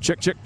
Check, check.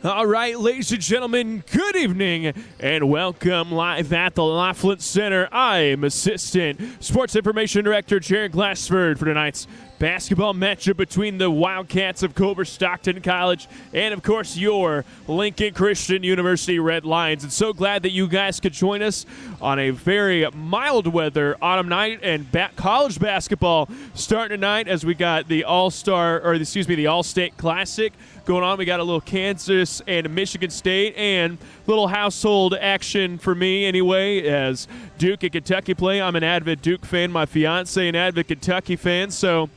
All right, ladies and gentlemen, good evening and welcome live at the Laughlin Center. I'm Assistant Sports Information Director Jared Glassford for tonight's basketball matchup between the Wildcats of Culver-Stockton College and, of course, your Lincoln Christian University Red Lions. And so glad that you guys could join us on a very mild weather autumn night and college basketball starting tonight as we got the All-State Classic going on. We got a little Kansas and Michigan State and little household action for me anyway as Duke and Kentucky play. I'm an avid Duke fan. My fiance an avid Kentucky fan. So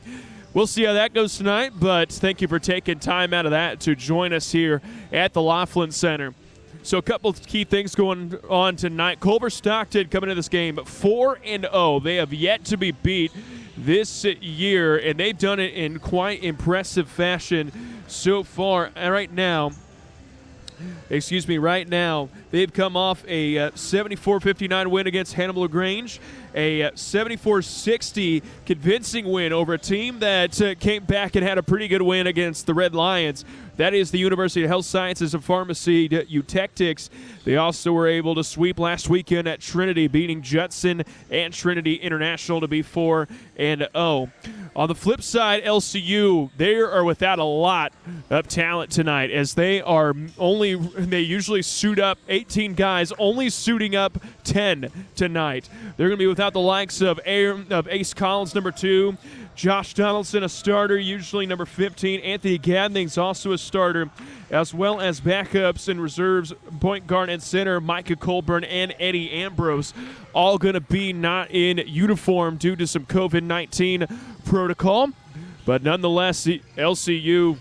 we'll see how that goes tonight, but thank you for taking time out of that to join us here at the Laughlin Center. So a couple of key things going on tonight. Culver-Stockton coming into this game 4-0. They have yet to be beat this year, and they've done it in quite impressive fashion so far. Right now, they've come off a 74-59 win against Hannibal LaGrange, a 74-60 convincing win over a team that came back and had a pretty good win against the Red Lions. That is the University of Health Sciences and Pharmacy, UTechtics. They also were able to sweep last weekend at Trinity, beating Judson and Trinity International to be 4-0. On the flip side, LCU, they are without a lot of talent tonight as they usually suit up 18 guys, only suiting up 10 tonight. They're going to be without the likes of Ace Collins, number 2, Josh Donaldson, a starter, usually number 15. Anthony Gadning's also a starter, as well as backups and reserves, point guard and center, Micah Colburn and Eddie Ambrose, all going to be not in uniform due to some COVID-19 protocol. But nonetheless, the LCU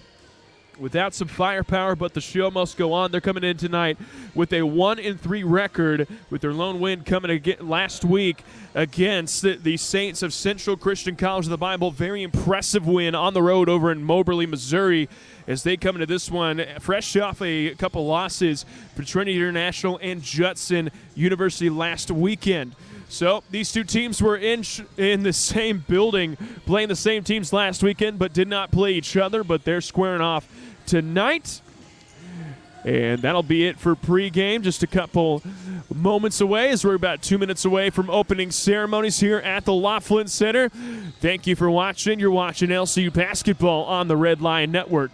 without some firepower, but the show must go on. They're coming in tonight with a 1-3 record, with their lone win coming again last week against the Saints of Central Christian College of the Bible. Very impressive win on the road over in Moberly, Missouri, as they come into this one fresh off a couple losses for Trinity International and Judson University last weekend. So these two teams were in the same building, playing the same teams last weekend, but did not play each other. But they're squaring off tonight. And that'll be it for pregame. Just a couple moments away as we're about 2 minutes away from opening ceremonies here at the Laughlin Center. Thank you for watching. You're watching LCU basketball on the Red Lion Network.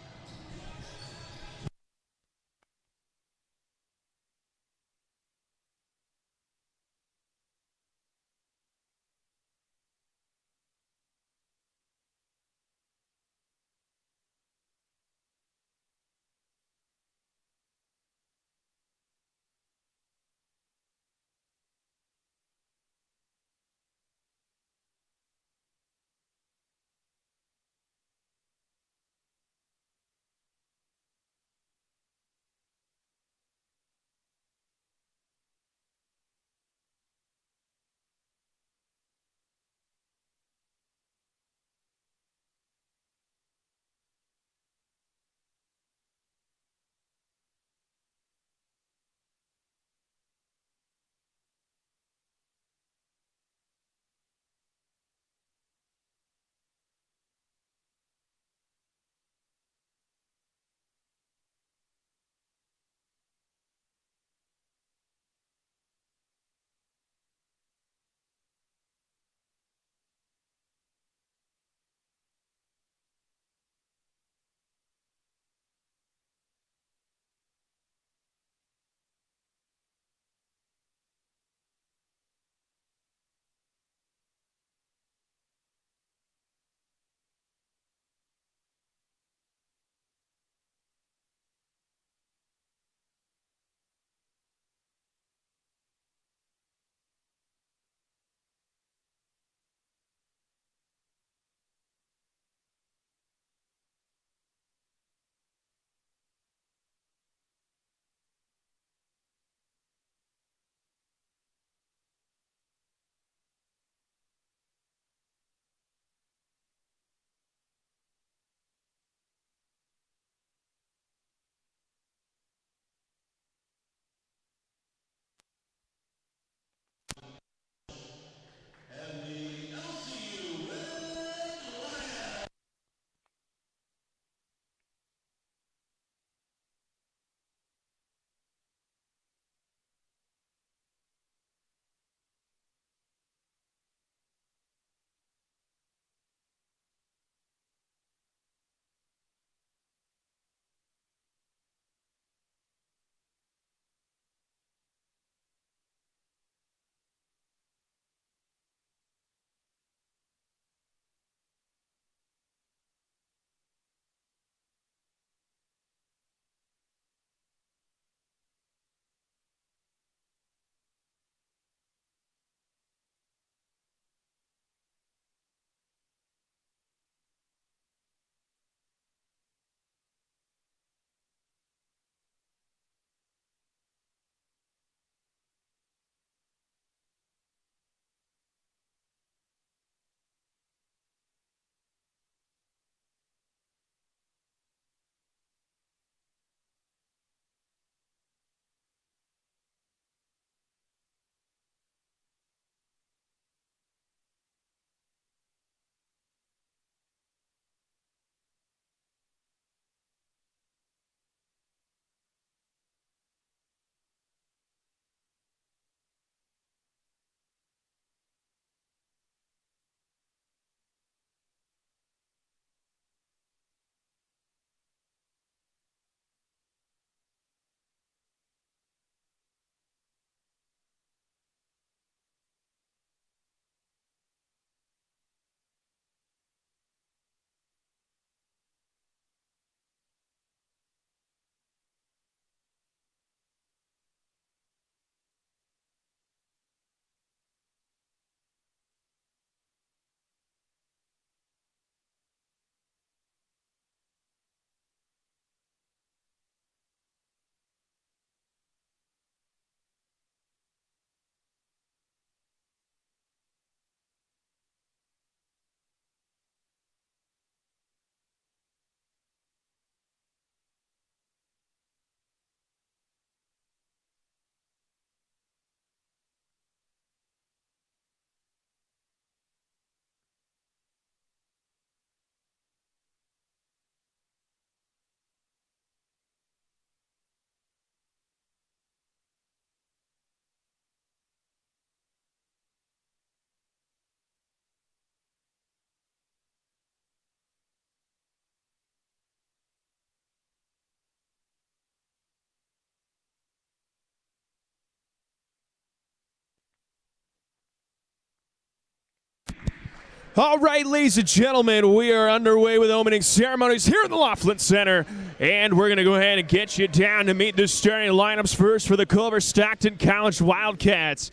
All right, ladies and gentlemen, we are underway with opening ceremonies here in the Laughlin Center, and we're going to go ahead and get you down to meet the starting lineups first for the Culver-Stockton College Wildcats.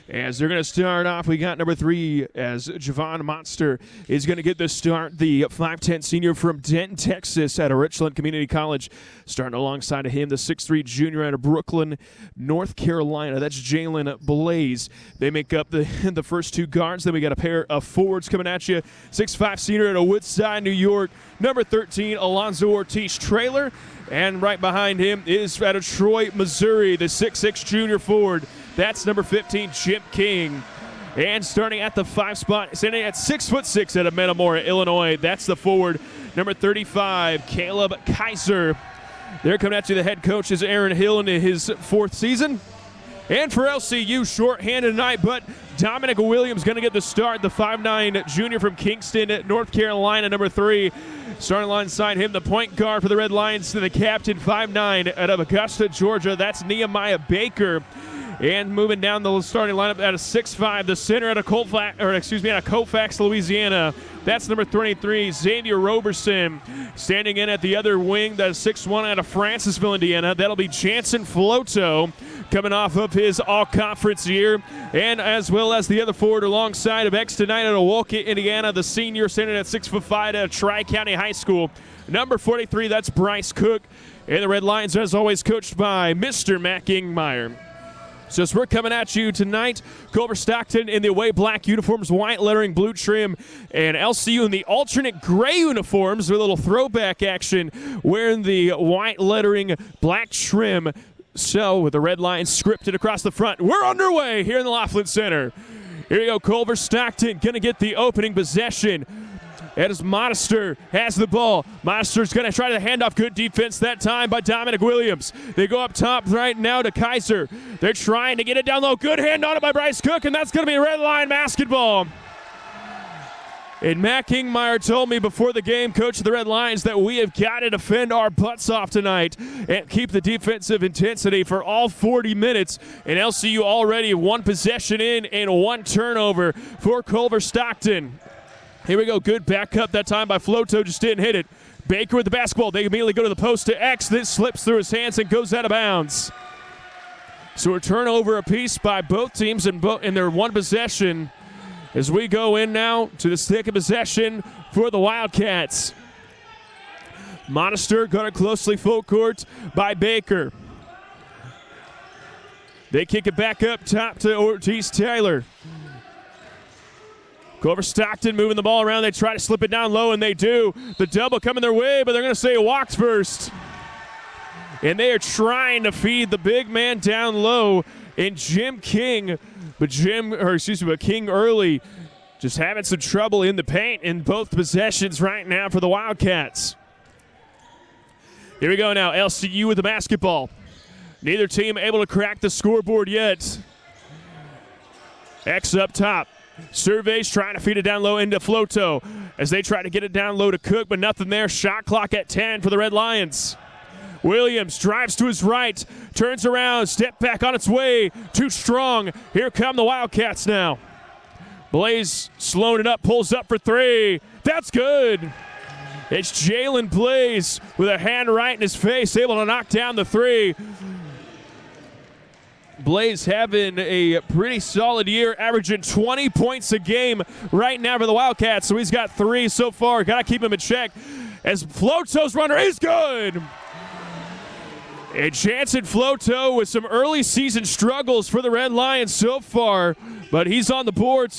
As they're going to start off, we got number 3 as Javon Monster is going to get the start, the 5'10 senior from Denton, Texas out of Richland Community College. Starting alongside of him, the 6'3 junior out of Brooklyn, North Carolina. That's Jalen Blaze. They make up the first 2 guards. Then we got a pair of forwards coming at you. 6'5 senior out of Woodside, New York. Number 13, Alonzo Ortiz-Trailer. And right behind him is out of Troy, Missouri, the 6'6 junior forward. That's number 15, Jim King. And starting at the 5 spot, standing at 6'6" out of Metamora, Illinois. That's the forward, number 35, Caleb Kaiser. They're coming at you. The head coach is Aaron Hill into his 4th season. And for LCU, short-handed tonight, but Dominic Williams going to get the start. The 5'9 junior from Kingston, North Carolina, number 3. Starting alongside him, the point guard for the Red Lions, to the captain, 5'9 out of Augusta, Georgia. That's Nehemiah Baker. And moving down the starting lineup at a 6'5", the center out of Colfax, Louisiana. That's number 23, Xavier Roberson. Standing in at the other wing, that's 6'1" out of Francisville, Indiana. That'll be Jansen Floto, coming off of his all-conference year. And as well as the other forward alongside of X tonight out of Wolcott, Indiana, the senior standing at 6'5" out of Tri-County High School. Number 43, that's Bryce Cook. And the Red Lions, as always, coached by Mr. Matt Gingmeyer. So as we're coming at you tonight, Culver-Stockton in the away black uniforms, white lettering, blue trim, and LCU in the alternate gray uniforms with a little throwback action, wearing the white lettering, black trim. So with the Red Lions scripted across the front, we're underway here in the Laughlin Center. Here we go, Culver-Stockton going to get the opening possession. As Monster has the ball. Monster's going to try to hand off. Good defense that time by Dominic Williams. They go up top right now to Kaiser. They're trying to get it down low. Good hand on it by Bryce Cook, and that's going to be Red Line basketball. And Matt Kingmeyer told me before the game, coach of the Red Lions, that we have got to defend our butts off tonight and keep the defensive intensity for all 40 minutes. And LCU already 1 possession in and 1 turnover for Culver-Stockton. Here we go. Good backup that time by Floto. Just didn't hit it. Baker with the basketball. They immediately go to the post to X. This slips through his hands and goes out of bounds. So a turnover apiece by both teams in their 1 possession as we go in now to the 2nd possession for the Wildcats. Monster guarded closely full court by Baker. They kick it back up top to Ortiz-Taylor. Culver-Stockton moving the ball around. They try to slip it down low, and they do. The double coming their way, but they're going to say walked first. And they are trying to feed the big man down low in Jim King. But King early just having some trouble in the paint in both possessions right now for the Wildcats. Here we go now. LCU with the basketball. Neither team able to crack the scoreboard yet. X up top. Surveys trying to feed it down low into Floto as they try to get it down low to Cook, but nothing there. Shot clock at 10 for the Red Lions. Williams drives to his right, turns around, step back on its way. Too strong. Here come the Wildcats now. Blaze slowing it up, pulls up for 3. That's good. It's Jalen Blaze with a hand right in his face, able to knock down the 3. Blaze having a pretty solid year, averaging 20 points a game right now for the Wildcats. So he's got 3 so far. Got to keep him in check as Floto's runner is good. And Jansen Floto with some early season struggles for the Red Lions so far, but he's on the board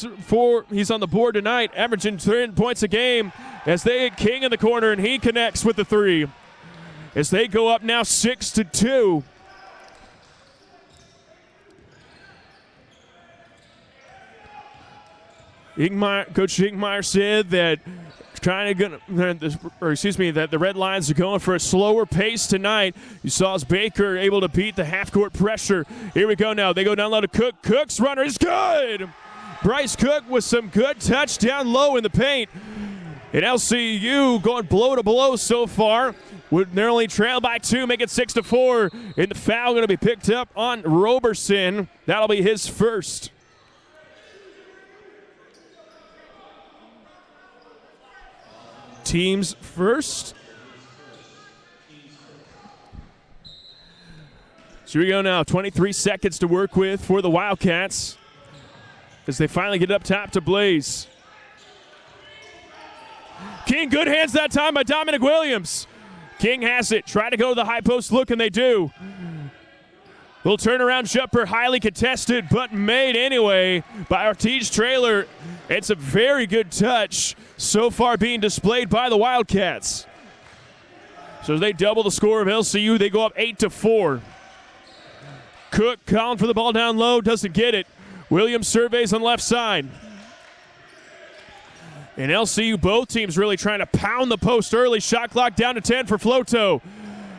tonight, averaging 10 points a game as they get King in the corner, and he connects with the 3 as they go up now 6-2. Coach Gingmeyer said that that the Red Lions are going for a slower pace tonight. You saw as Baker able to beat the half-court pressure. Here we go now. They go down low to Cook. Cook's runner is good. Bryce Cook with some good touch down low in the paint. And LCU going blow to blow so far. They're only trailed by 2, make it 6-4. And the foul going to be picked up on Roberson. That'll be his first. teams first. So here we go now. 23 seconds to work with for the Wildcats as they finally get up top to Blaze. King, good hands that time by Dominic Williams. King has it. Try to go to the high post look, and they do. Little turnaround jumper, highly contested, but made anyway by Ortiz Trailer. It's a very good touch so far being displayed by the Wildcats. So as they double the score of LCU, they go up 8-4. Cook calling for the ball down low, doesn't get it. Williams surveys on left side. And LCU, both teams really trying to pound the post early. Shot clock down to 10 for Floto.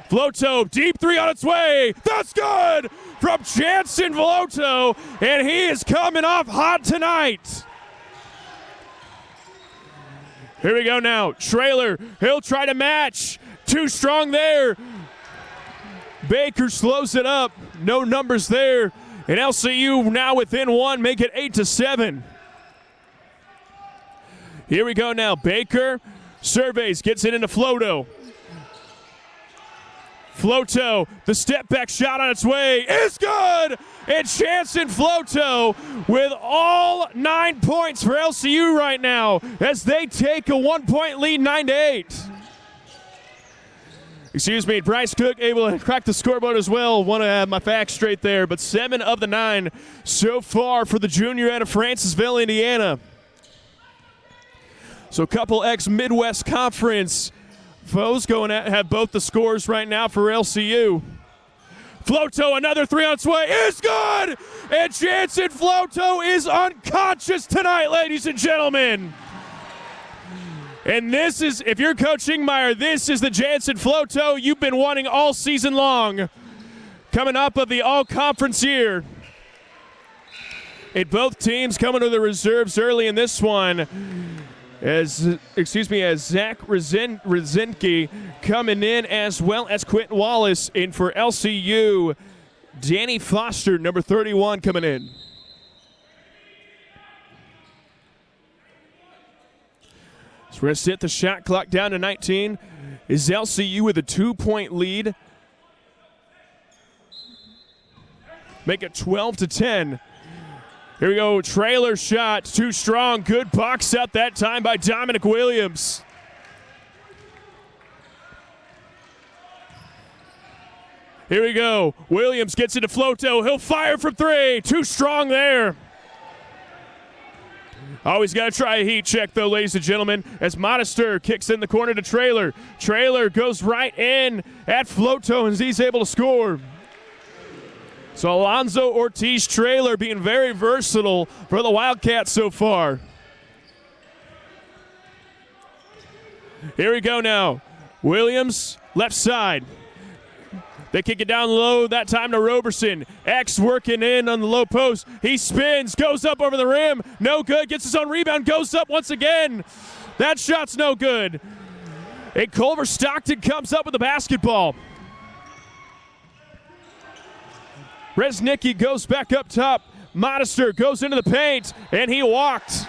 Floto, deep three on its way. That's good from Jansen Floto, and he is coming off hot tonight. Here we go now. Trailer, he'll try to match. Too strong there. Baker slows it up. No numbers there. And LCU now within one, make it 8-7. Here we go now. Baker surveys, gets it into Floto. Floto, the step back shot on its way is good! And Jansen Floto with all 9 points for LCU right now as they take a 1-point lead, 9-8. Excuse me, Bryce Cook able to crack the scoreboard as well. Want to have my facts straight there, but 7 of the 9 so far for the junior out of Francisville, Indiana. So a couple ex-Midwest Conference foes going at have both the scores right now for LCU. Floto, another three on its way, is good! And Jansen Floto is unconscious tonight, ladies and gentlemen. And this is, if you're Coach Ingmeyer, this is the Jansen Floto you've been wanting all season long. Coming up of the all-conference year. And both teams coming to the reserves early in this one. As Zach Rzenke coming in, as well as Quentin Wallace. And for LCU, Danny Foster, number 31, coming in. So we're going to set the shot clock down to 19. Is LCU with a 2-point lead. Make it 12-10. Here we go, trailer shot, too strong. Good box out that time by Dominic Williams. Here we go, Williams gets into Floto. He'll fire from 3, too strong there. Always got to try a heat check, though, ladies and gentlemen, as Modester kicks in the corner to Trailer. Trailer goes right in at Floto, and he's able to score. So Alonzo Ortiz Trailer being very versatile for the Wildcats so far. Here we go now. Williams, left side. They kick it down low, that time to Roberson. X working in on the low post. He spins, goes up over the rim. No good, gets his own rebound, goes up once again. That shot's no good. And Culver-Stockton comes up with the basketball. Reznicki goes back up top. Modester goes into the paint, and he walked.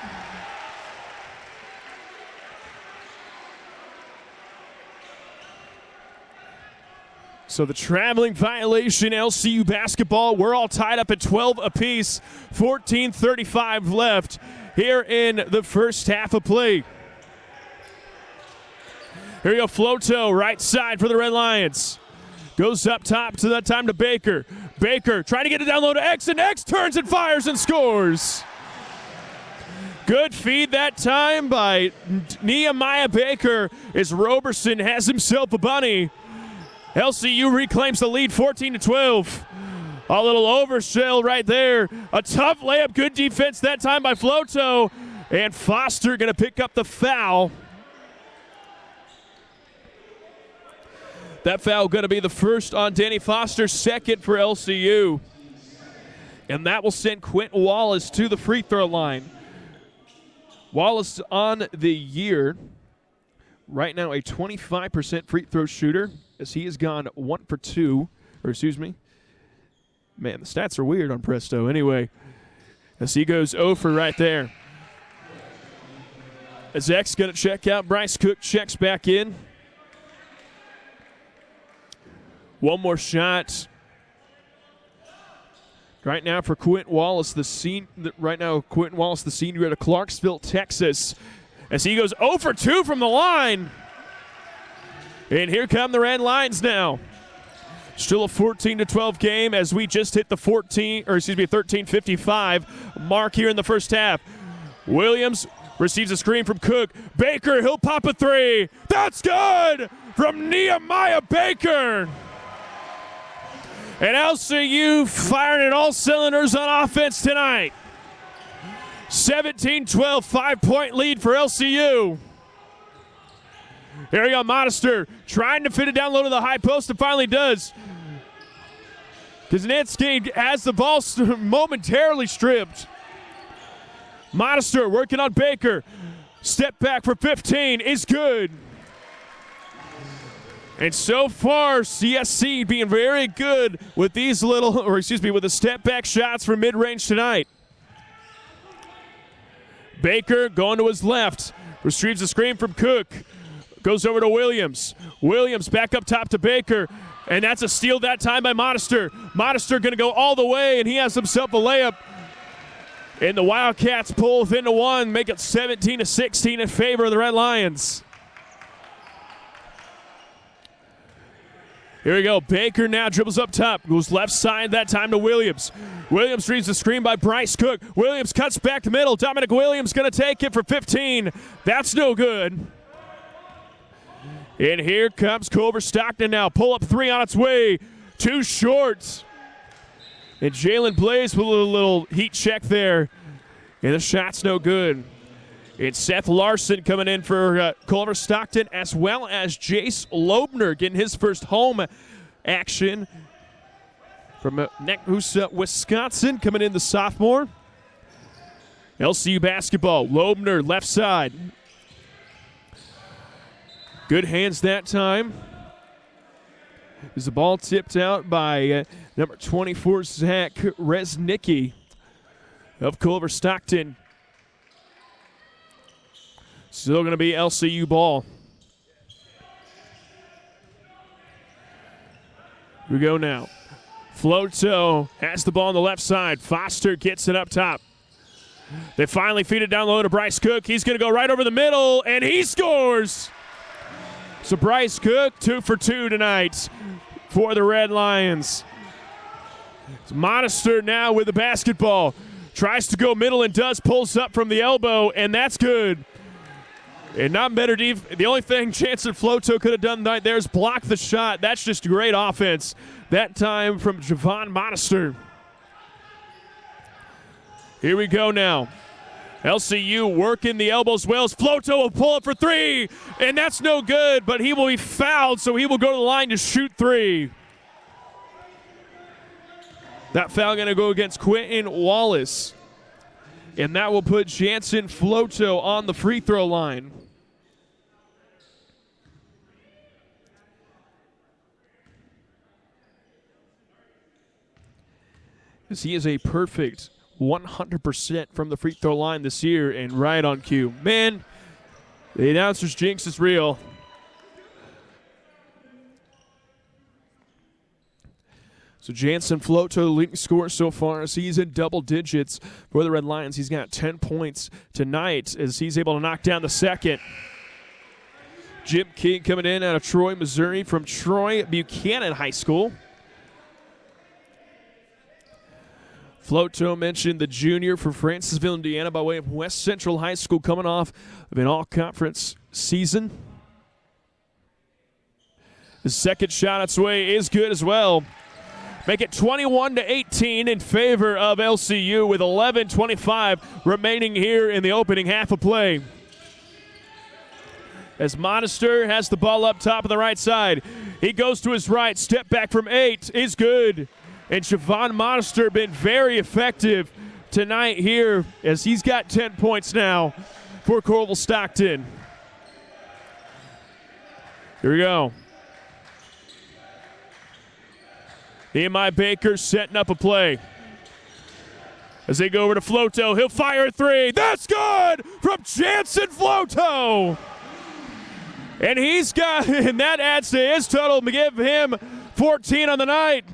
So the traveling violation, LCU basketball. We're all tied up at 12 apiece. 14:35 left here in the first half of play. Here we go, Floto, right side for the Red Lions. Goes up top to that time to Baker. Baker trying to get it down low to X, and X turns and fires and scores. Good feed that time by Nehemiah Baker as Roberson has himself a bunny. LCU reclaims the lead, 14-12. A little overshell right there. A tough layup, good defense that time by Floto. And Foster going to pick up the foul. That foul going to be the first on Danny Foster, second for LCU. And that will send Quentin Wallace to the free throw line. Wallace on the year, right now a 25% free throw shooter, as he has gone 1 for 2, or excuse me. Man, the stats are weird on Presto. Anyway, as he goes 0 for right there. Zek's going to check out. Bryce Cook checks back in. One more shot. Right now for Quentin Wallace, the senior out of Clarksville, Texas, as he goes 0 for 2 from the line. And here come the Red Lions now. Still a 14-12 game as we just hit the 13:55 mark here in the first half. Williams receives a screen from Cook. Baker, he'll pop a three. That's good from Nehemiah Baker. And LCU firing at all cylinders on offense tonight. 17-12, 5-point lead for LCU. Here we go, Modester trying to fit it down low to the high post and finally does. Kuznetsky has the ball momentarily stripped. Modester working on Baker. Step back for 15 is good. And so far, CSC being very good with these with the step back shots from mid-range tonight. Baker going to his left. Retrieves the screen from Cook. Goes over to Williams. Williams back up top to Baker. And that's a steal that time by Modester. Modester going to go all the way, and he has himself a layup. And the Wildcats pull within to one, make it 17-16 in favor of the Red Lions. Here we go. Baker now dribbles up top. Goes left side that time to Williams. Williams reads the screen by Bryce Cook. Williams cuts back the middle. Dominic Williams going to take it for 15. That's no good. And here comes Culver-Stockton now. Pull up three on its way. Too short. And Jalen Blaze with a little heat check there. And the shot's no good. It's Seth Larson coming in for Culver-Stockton, as well as Jace Loebner getting his first home action from Necoosa, Wisconsin, coming in the sophomore. LCU basketball. Loebner left side. Good hands that time. As the ball tipped out by number 24, Zach Resnicki of Culver-Stockton. Still going to be LCU ball. Here we go now. Floto has the ball on the left side. Foster gets it up top. They finally feed it down low to Bryce Cook. He's going to go right over the middle, and he scores. So Bryce Cook, 2 for 2 tonight for the Red Lions. It's Modester now with the basketball. Tries to go middle and does. Pulls up from the elbow, and that's good. And not better the only thing Chancellor Floto could have done tonight there is block the shot. That's just great offense. That time from Javon Modester. Here we go now. LCU working the elbows well. Floto will pull up for three, and that's no good, but he will be fouled, so he will go to the line to shoot three. That foul going to go against Quentin Wallace, and that will put Jansen Floto on the free throw line. As he is a perfect 100% from the free throw line this year and right on cue. Man, the announcer's jinx is real. So Jansen Floto, the leading scorer so far, as he's in double digits for the Red Lions. He's got 10 points tonight as he's able to knock down the second. Jim King coming in out of Troy, Missouri, from Troy Buchanan High School. Floto mentioned the junior for Francisville, Indiana, by way of West Central High School, coming off of an all-conference season. The second shot its way is good as well. Make it 21-18 in favor of LCU with 11:25 remaining here in the opening half of play. As Modester has the ball up top of the right side. He goes to his right. Step back from 8 is good. And Javon Modester been very effective tonight here as he's got 10 points now for Culver-Stockton. Here we go. Nehemiah Baker setting up a play. As they go over to Floto, he'll fire a three. That's good from Jansen Floto. And and that adds to his total to give him 14 on the night.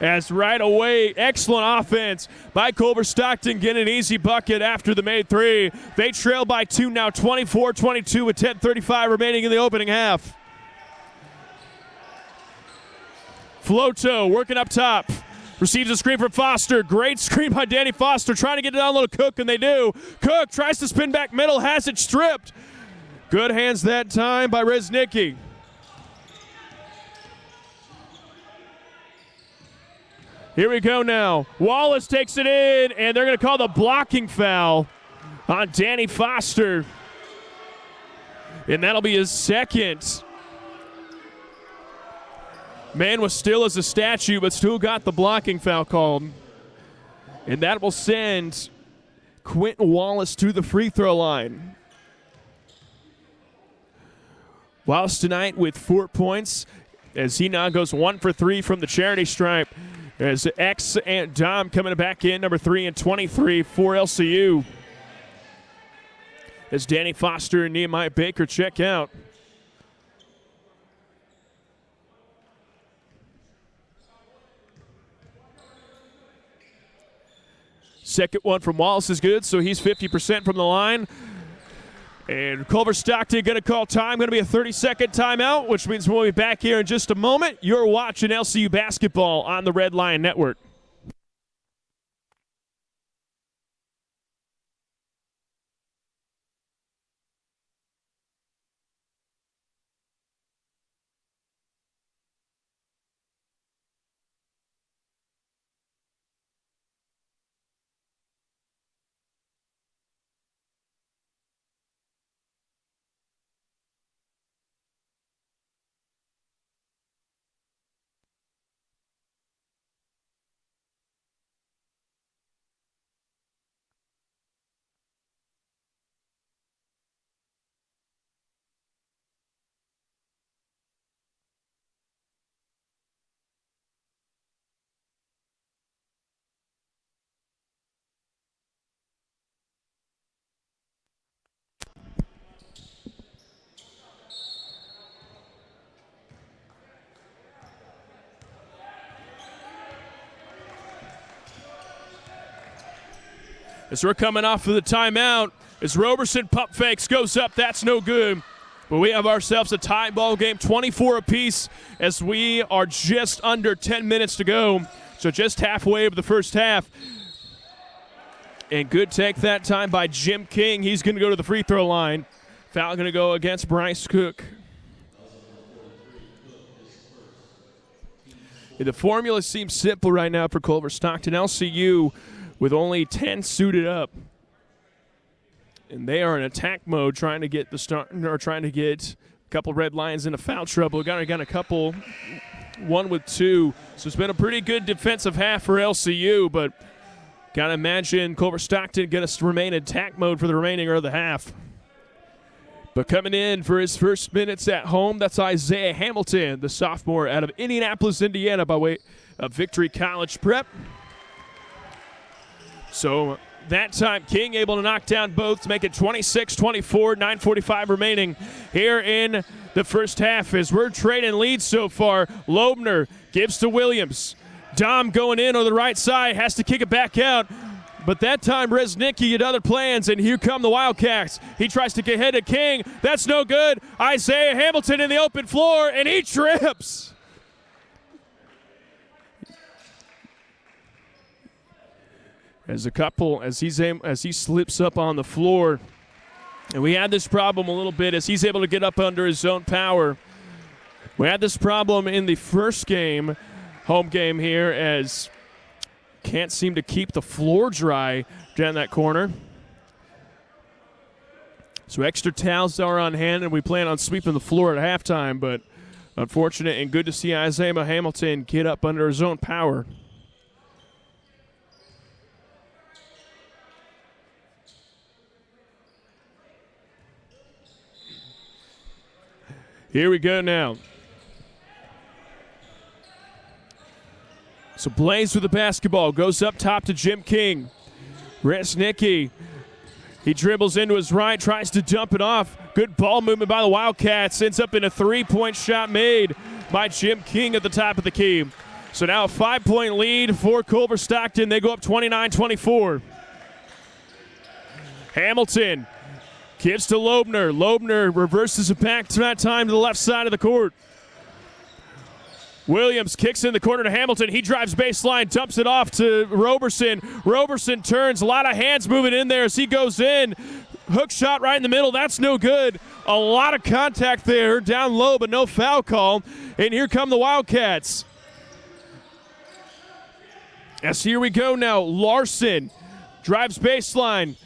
As right away, excellent offense by Culver-Stockton, getting an easy bucket after the made three. They trail by 2 now, 24-22 with 10:35 remaining in the opening half. Floto working up top. Receives a screen from Foster. Great screen by Danny Foster, trying to get it down low to Cook, and they do. Cook tries to spin back middle, has it stripped. Good hands that time by Reznicki. Here we go now. Wallace takes it in, and they're going to call the blocking foul on Danny Foster. And that'll be his second. Man was still as a statue, but still got the blocking foul called. And that will send Quentin Wallace to the free throw line. Wallace tonight with 4 points, as he now goes 1 for 3 from the charity stripe. As X and Dom coming back in, number 3 and 23 for LCU. As Danny Foster and Nehemiah Baker check out. Second one from Wallace is good, so he's 50% from the line. And Culver-Stockton going to call time. Going to be a 30-second timeout, which means we'll be back here in just a moment. You're watching LCU basketball on the Red Lion Network. As we're coming off of the timeout, as Roberson pump fakes, goes up, that's no good. But we have ourselves a tie ball game, 24 apiece, as we are just under 10 minutes to go. So just halfway of the first half. And good take that time by Jim King. He's going to go to the free throw line. Foul going to go against Bryce Cook. The formula seems simple right now for Culver-Stockton. LCU with only 10 suited up. And they are in attack mode, trying to get a couple Red Lions into foul trouble. Got a couple, one with 2. So it's been a pretty good defensive half for LCU, but got to imagine Culver-Stockton going to remain in attack mode for the remaining of the half. But coming in for his first minutes at home, that's Isaiah Hamilton, the sophomore out of Indianapolis, Indiana, by way of Victory College Prep. So that time, King able to knock down both to make it 26-24, 9:45 remaining here in the first half as we're trading leads so far. Loebner gives to Williams. Dom going in on the right side, has to kick it back out. But that time, Reznicki had other plans, and here come the Wildcats. He tries to get ahead of King. That's no good. Isaiah Hamilton in the open floor, and he trips. As he slips up on the floor. And we had this problem a little bit as he's able to get up under his own power. We had this problem in the first game, home game here, as can't seem to keep the floor dry down that corner. So extra towels are on hand, and we plan on sweeping the floor at halftime, but unfortunate and good to see Isaiah Hamilton get up under his own power. Here we go now. So Blaze with the basketball, goes up top to Jim King. Resnicki, he dribbles into his right, tries to dump it off. Good ball movement by the Wildcats, ends up in a three-point shot made by Jim King at the top of the key. So now a 5-point lead for Culver-Stockton. They go up 29-24. Hamilton gives to Loebner. Loebner reverses it back to that time to the left side of the court. Williams kicks in the corner to Hamilton. He drives baseline, dumps it off to Roberson. Roberson turns. A lot of hands moving in there as he goes in. Hook shot right in the middle. That's no good. A lot of contact there down low, but no foul call. And here come the Wildcats. As here we go now. Larson drives baseline,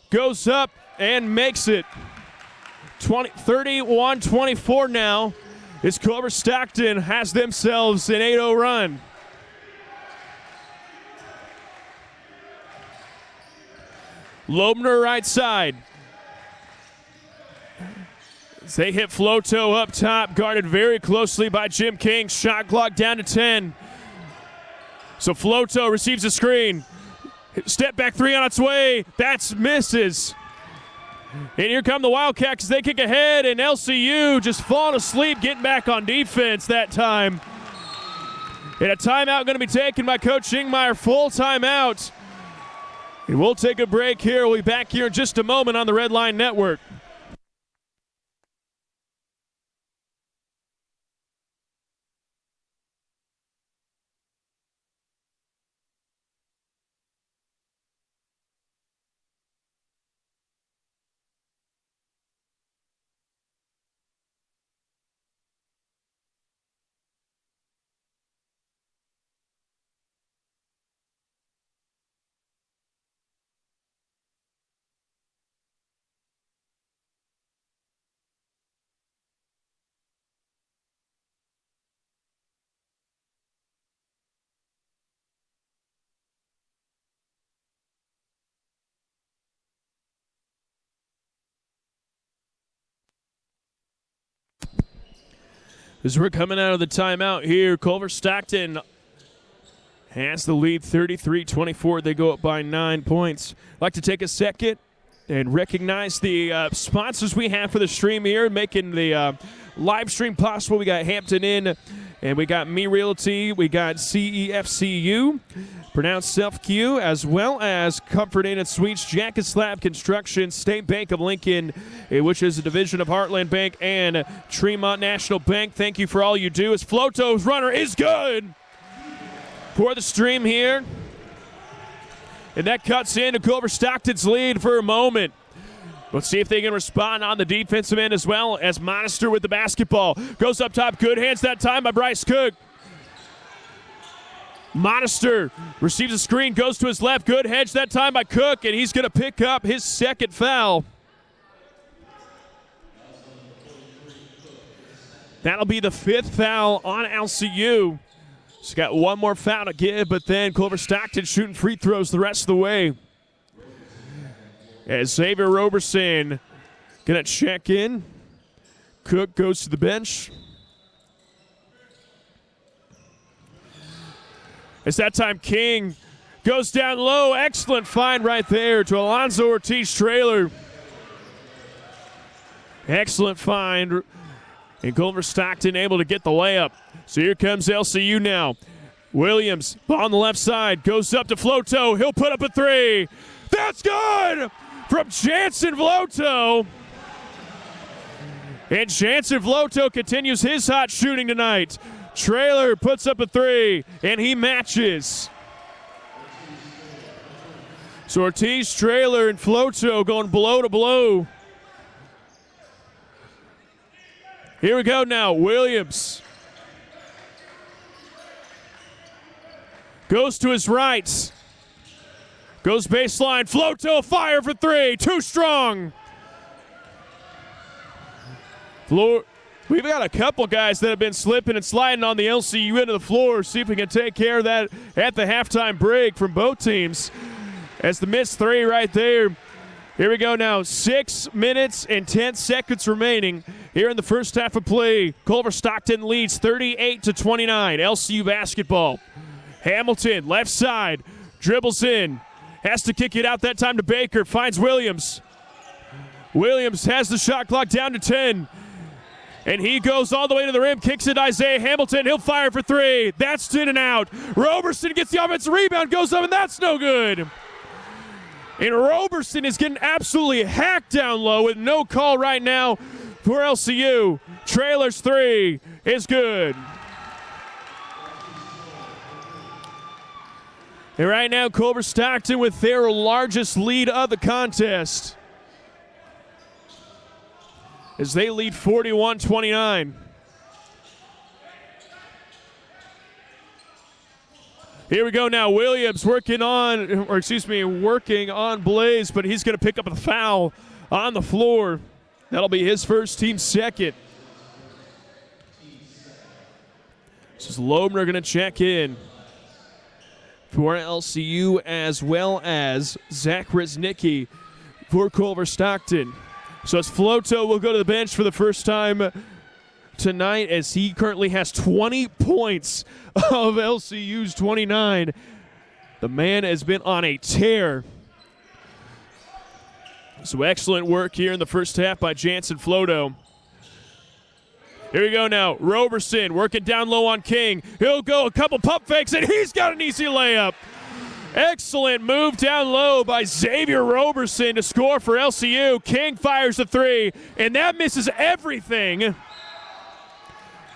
goes up and makes it. 31-24 now. As Culver-Stockton has themselves an 8-0 run. Loebner right side. As they hit Floto up top, guarded very closely by Jim King. Shot clock down to 10. So Floto receives a screen. Step back three on its way. That's misses. And here come the Wildcats as they kick ahead, and LCU just falling asleep, getting back on defense that time. And a timeout going to be taken by Coach Ingmeyer, full timeout. And we'll take a break here. We'll be back here in just a moment on the Red Line Network. As we're coming out of the timeout here, Culver-Stockton has the lead 33-24. They go up by 9 points. I'd like to take a second and recognize the sponsors we have for the stream here, making the live stream possible. We got Hampton Inn, and we got Me Realty. We got CEFCU, pronounced Self-Q, as well as Comfort Inn and Suites, Jack and Slab Construction, State Bank of Lincoln, which is a division of Heartland Bank, and Tremont National Bank. Thank you for all you do. As Floto's runner is good for the stream here. And that cuts into Culver-Stockton's lead for a moment. Let's see if they can respond on the defensive end as well, as Monster with the basketball. Goes up top, good hands that time by Bryce Cook. Monster receives a screen, goes to his left, good hedge that time by Cook, and he's going to pick up his second foul. That'll be the fifth foul on LCU. He's got one more foul to give, but then Culver-Stockton shooting free throws the rest of the way. As Xavier Roberson going to check in. Cook goes to the bench. It's that time King goes down low. Excellent find right there to Alonzo Ortiz-Trailer. Excellent find. And Culver-Stockton able to get the layup. So here comes LCU now. Williams, ball on the left side, goes up to Floto. He'll put up a three. That's good from Jansen Floto. And Jansen Floto continues his hot shooting tonight. Trailer puts up a three, and he matches. So Ortiz, Trailer, and Floto going blow to blow. Here we go now. Williams goes to his right. Goes baseline. Floto fire for three. Too strong. We've got a couple guys that have been slipping and sliding on the LCU end of the floor. See if we can take care of that at the halftime break from both teams. As the missed three right there. Here we go now. 6 minutes and 10 seconds remaining here in the first half of play. Culver-Stockton leads 38-29. LCU basketball. Hamilton, left side, dribbles in. Has to kick it out that time to Baker. Finds Williams. Williams has the shot clock down to 10. And he goes all the way to the rim, kicks it to Isaiah Hamilton. He'll fire for three. That's in and out. Roberson gets the offensive rebound, goes up, and that's no good. And Roberson is getting absolutely hacked down low with no call right now for LCU. Trailers three is good. And right now, Culver-Stockton with their largest lead of the contest, as they lead 41-29. Here we go now. Williams working on Blaze, but he's going to pick up a foul on the floor. That'll be his first, team second. This is Loebner going to check in for LCU, as well as Zach Reznicki for Culver-Stockton. So as Floto will go to the bench for the first time tonight, as he currently has 20 points of LCU's 29. The man has been on a tear. So excellent work here in the first half by Jansen Floto. Here we go now. Roberson working down low on King. He'll go a couple pump fakes, and he's got an easy layup. Excellent move down low by Xavier Roberson to score for LCU. King fires the three, and that misses everything.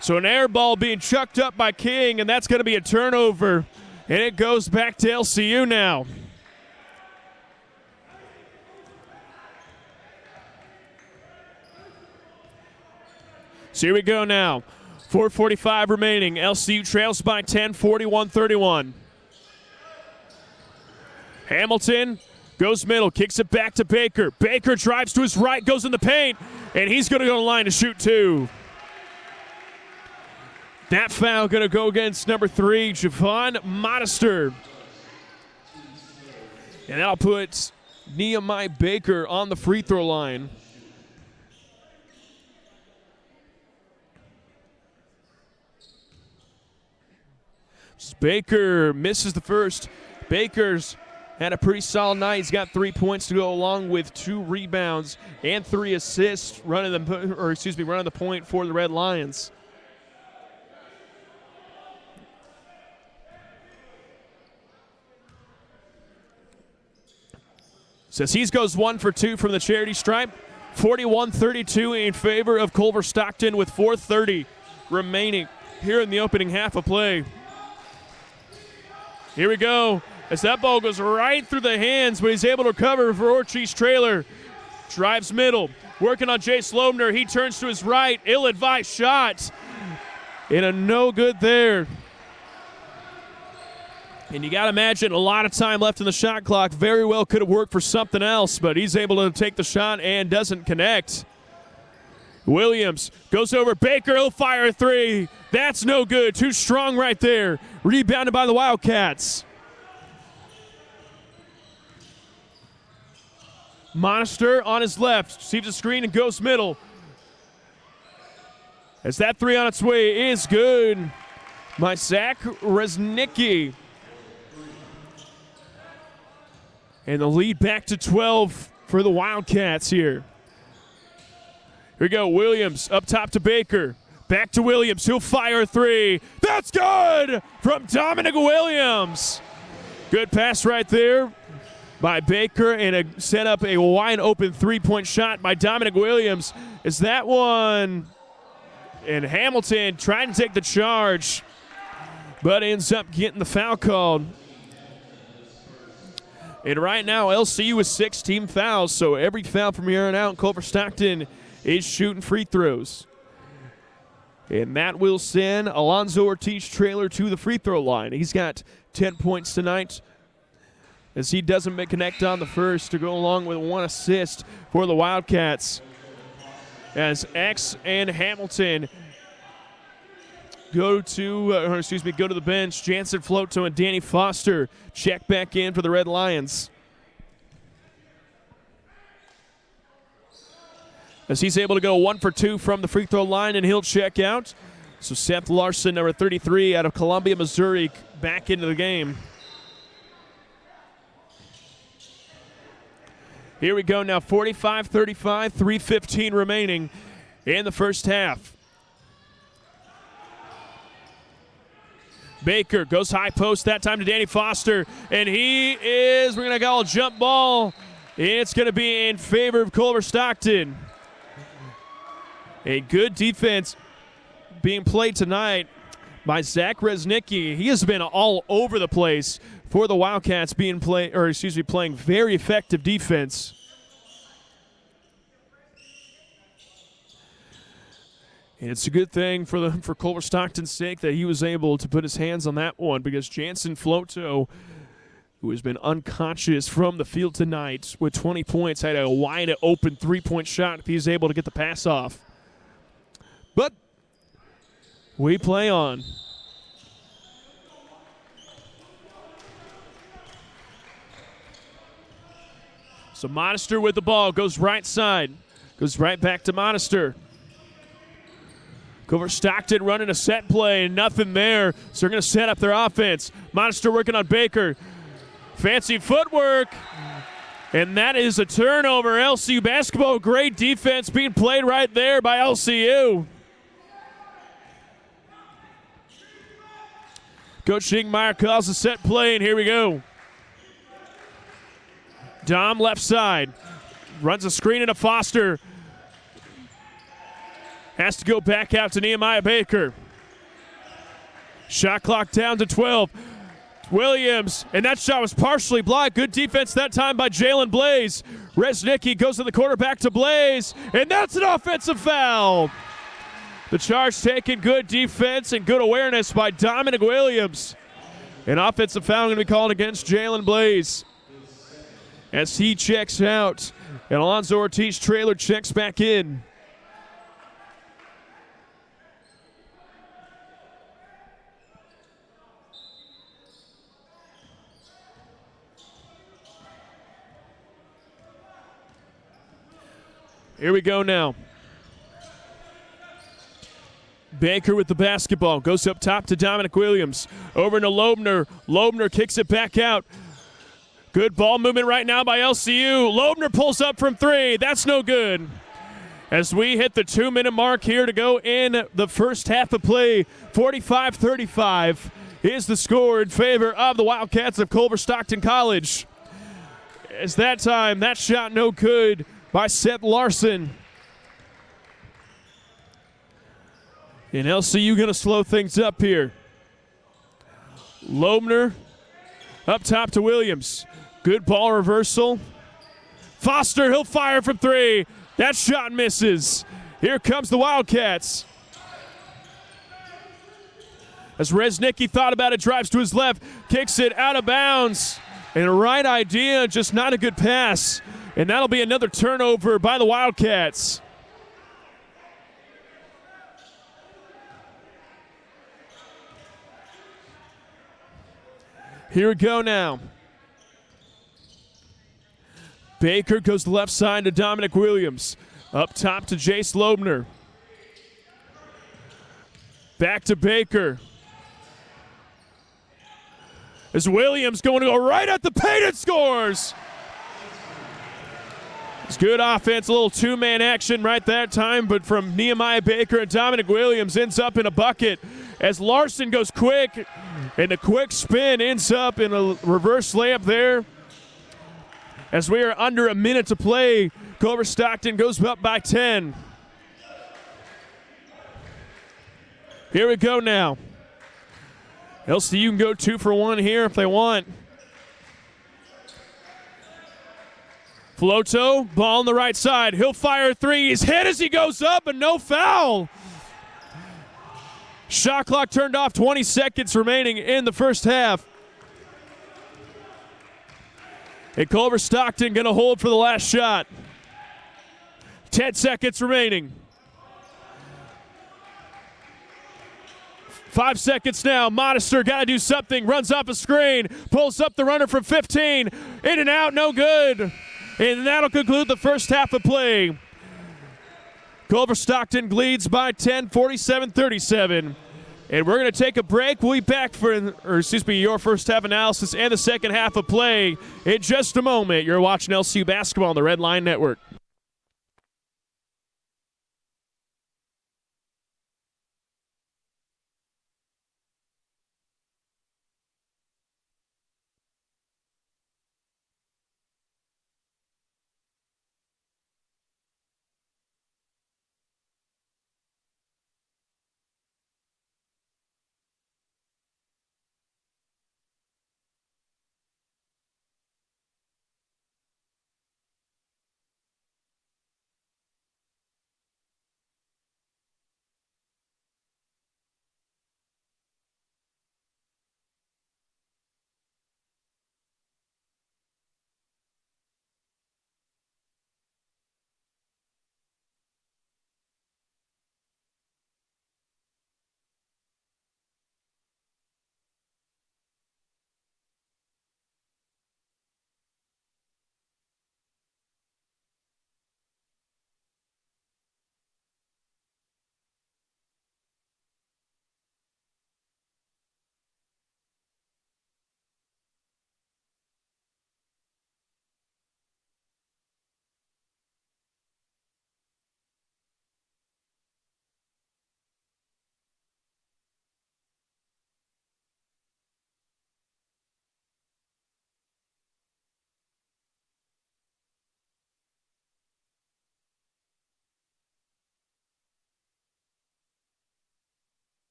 So an air ball being chucked up by King, and that's going to be a turnover. And it goes back to LCU now. So here we go now. 4:45 remaining. LCU trails by 10, 41-31. Hamilton goes middle, kicks it back to Baker. Baker drives to his right, goes in the paint, and he's going to go to the line to shoot two. That foul going to go against number 3, Javon Modester. And that'll put Nehemiah Baker on the free throw line. Baker misses the first. Baker's had a pretty solid night. He's got 3 points to go along with 2 rebounds and 3 assists running the point for the Red Lions. Says he goes 1 for 2 from the charity stripe. 41-32 in favor of Culver-Stockton with 4:30 remaining here in the opening half of play. Here we go. As that ball goes right through the hands, but he's able to recover for Ortiz Trailer. Drives middle. Working on Jace Loebner. He turns to his right. Ill-advised shot. And a no good there. And you got to imagine a lot of time left in the shot clock. Very well could have worked for something else, but he's able to take the shot and doesn't connect. Williams goes over Baker. He'll fire a three. That's no good. Too strong right there. Rebounded by the Wildcats. Monster on his left. Receives a screen and goes middle. As that three on its way is good by Zach Reznicki. And the lead back to 12 for the Wildcats here. Here we go. Williams up top to Baker. Back to Williams. He'll fire a three. That's good from Dominic Williams. Good pass right there by Baker, and set up a wide open three-point shot by Dominic Williams. Is that one? And Hamilton trying to take the charge, but ends up getting the foul called. And right now, LCU is 6 team fouls, so every foul from here on out, Culver-Stockton is shooting free throws. And that will send Alonzo Ortiz Trailer to the free throw line. He's got 10 points tonight, as he doesn't connect on the first, to go along with 1 assist for the Wildcats. As X and Hamilton go to the bench. Jansen Floto and Danny Foster check back in for the Red Lions. As he's able to go 1 for 2 from the free throw line, and he'll check out. So Seth Larson, number 33, out of Columbia, Missouri, back into the game. Here we go now, 45-35, 3:15 remaining in the first half. Baker goes high post, that time to Danny Foster, and we're going to call a jump ball. It's going to be in favor of Culver-Stockton. A good defense being played tonight by Zach Resnicki. He has been all over the place for the Wildcats, playing very effective defense. And it's a good thing for Culver-Stockton's sake that he was able to put his hands on that one, because Jansen Floto, who has been unconscious from the field tonight with 20 points, had a wide open three-point shot if he's able to get the pass off. But we play on. So Monster with the ball, goes right side, goes right back to Monster. Culver-Stockton running a set play and nothing there, so they're going to set up their offense. Monster working on Baker. Fancy footwork, and that is a turnover. LCU basketball, great defense being played right there by LCU. Coach Schingmeyer calls a set play, and here we go. Dom left side, runs a screen into Foster. Has to go back out to Nehemiah Baker. Shot clock down to 12. Williams, and that shot was partially blocked. Good defense that time by Jalen Blaze. Resnicki goes to the corner, back to Blaze, and that's an offensive foul. The charge taken, good defense and good awareness by Dominic Williams. An offensive foul going to be called against Jalen Blaze as he checks out, and Alonzo Ortiz-Trailer checks back in. Here we go now. Baker with the basketball. Goes up top to Dominic Williams. Over to Loebner. Loebner kicks it back out. Good ball movement right now by LCU. Loebner pulls up from three. That's no good. As we hit the 2-minute mark here to go in the first half of play, 45-35 is the score in favor of the Wildcats of Culver-Stockton College. As that time, that shot no good by Seth Larson. And LCU going to slow things up here. Loebner up top to Williams. Good ball reversal. Foster, he'll fire from three. That shot misses. Here comes the Wildcats. As Resnicki thought about it, drives to his left, kicks it out of bounds. And a right idea, just not a good pass. And that'll be another turnover by the Wildcats. Here we go now. Baker goes to the left side to Dominic Williams. Up top to Jace Loebner. Back to Baker. As Williams going to go right at the paint and scores. It's good offense, a little two-man action right that time, but from Nehemiah Baker and Dominic Williams ends up in a bucket as Larson goes quick, and the quick spin ends up in a reverse layup there. As we are under a minute to play, Culver-Stockton goes up by 10. Here we go now. LCU can go 2 for 1 here if they want. Floto, ball on the right side. He'll fire a three. He's hit as he goes up, and no foul. Shot clock turned off, 20 seconds remaining in the first half. And Culver-Stockton going to hold for the last shot. 10 seconds remaining. 5 seconds now. Modester got to do something. Runs off a screen. Pulls up the runner from 15. In and out, no good. And that'll conclude the first half of play. Culver-Stockton leads by 10, 47-37. And we're going to take a break. We'll be back for, your first half analysis and the second half of play in just a moment. You're watching LCU basketball on the Red Line Network.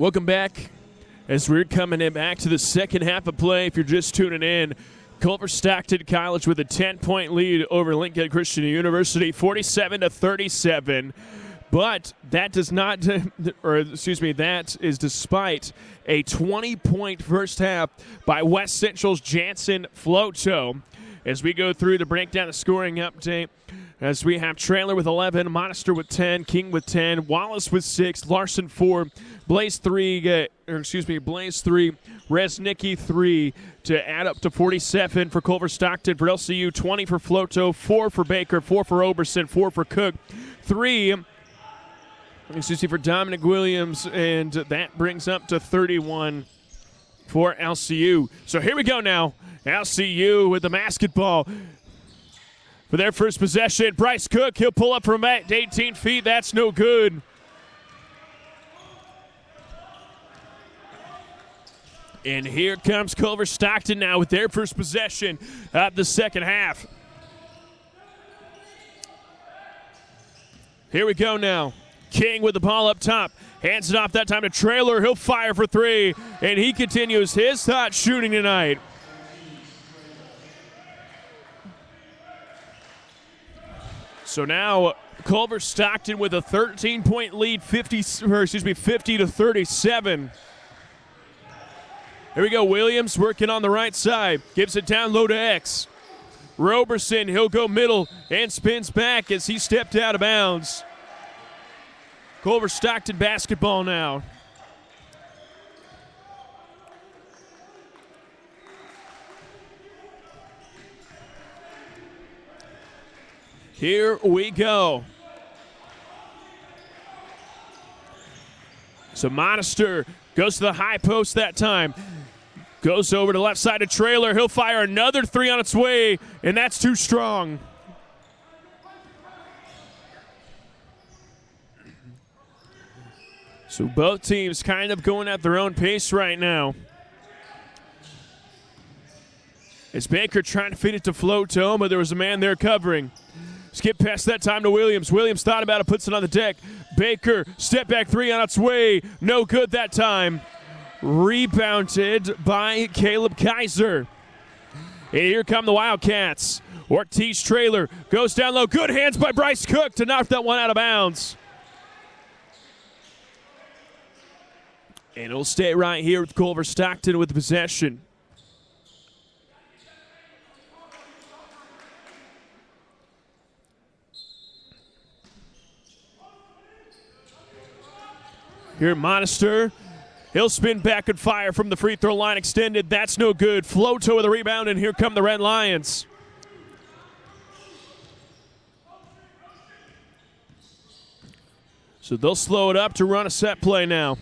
Welcome back as we're coming in back to the second half of play. If you're just tuning in, Culver-Stockton College with a 10-point lead over Lincoln Christian University, 47-37. But that does not, that is despite a 20-point first half by West Central's Jansen Floto. As we go through to break down the scoring update, as we have Trailer with 11, Monster with 10, King with 10, Wallace with 6, Larson 4, Blaze 3, Resnicki 3 to add up to 47 for Culver-Stockton. For LCU, 20 for Floto, 4 for Baker, 4 for Oberson, 4 for Cook, 3 for Dominic Williams, and that brings up to 31 for LCU. So here we go now. LCU with the basketball for their first possession. Bryce Cook, he'll pull up from 18 feet. That's no good. And here comes Culver-Stockton now with their first possession of the second half. Here we go now. King with the ball up top. Hands it off that time to Trailer. He'll fire for 3, and he continues his hot shooting tonight. So now Culver-Stockton with a 13-point lead, 50-37. Here we go. Williams working on the right side. Gives it down low to X. Roberson, he'll go middle and spins back as he stepped out of bounds. Culver-Stockton basketball now. Here we go. So Monster goes to the high post that time. Goes over to the left side of Trailer. He'll fire another 3 on its way, and that's too strong. So both teams kind of going at their own pace right now. As Baker trying to feed it to Floto, but there was a man there covering. Skip past that time to Williams. Williams thought about it, puts it on the deck. Baker, step back 3 on its way. No good that time. Rebounded by Caleb Kaiser. And here come the Wildcats. Ortiz Trailer goes down low. Good hands by Bryce Cook to knock that one out of bounds. And it'll stay right here with Culver-Stockton with the possession. Here, Monster. He'll spin back and fire from the free throw line extended. That's no good. Floto with a rebound, and here come the Red Lions. So they'll slow it up to run a set play now.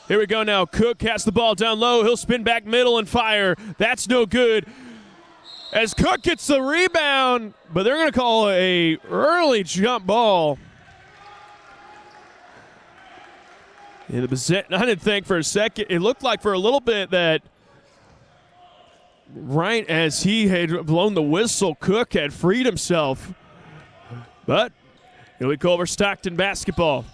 Here we go now. Cook has the ball down low. He'll spin back middle and fire. That's no good. As Cook gets the rebound, but they're going to call a early jump ball. I didn't think for a second. It looked like for a little bit that right as he had blown the whistle, Cook had freed himself. But here we go, Culver-Stockton basketball.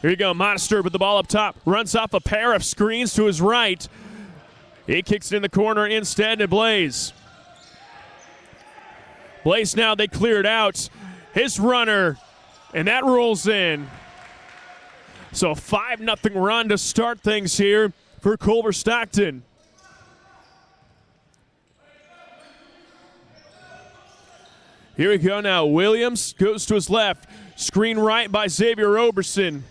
Here you go, Monster with the ball up top. Runs off a pair of screens to his right. He kicks it in the corner instead to Blaze. Blaze now, they clear it out. His runner, and that rolls in. So a 5-0 run to start things here for Culver-Stockton. Here we go now. Williams goes to his left. Screen right by Xavier Roberson.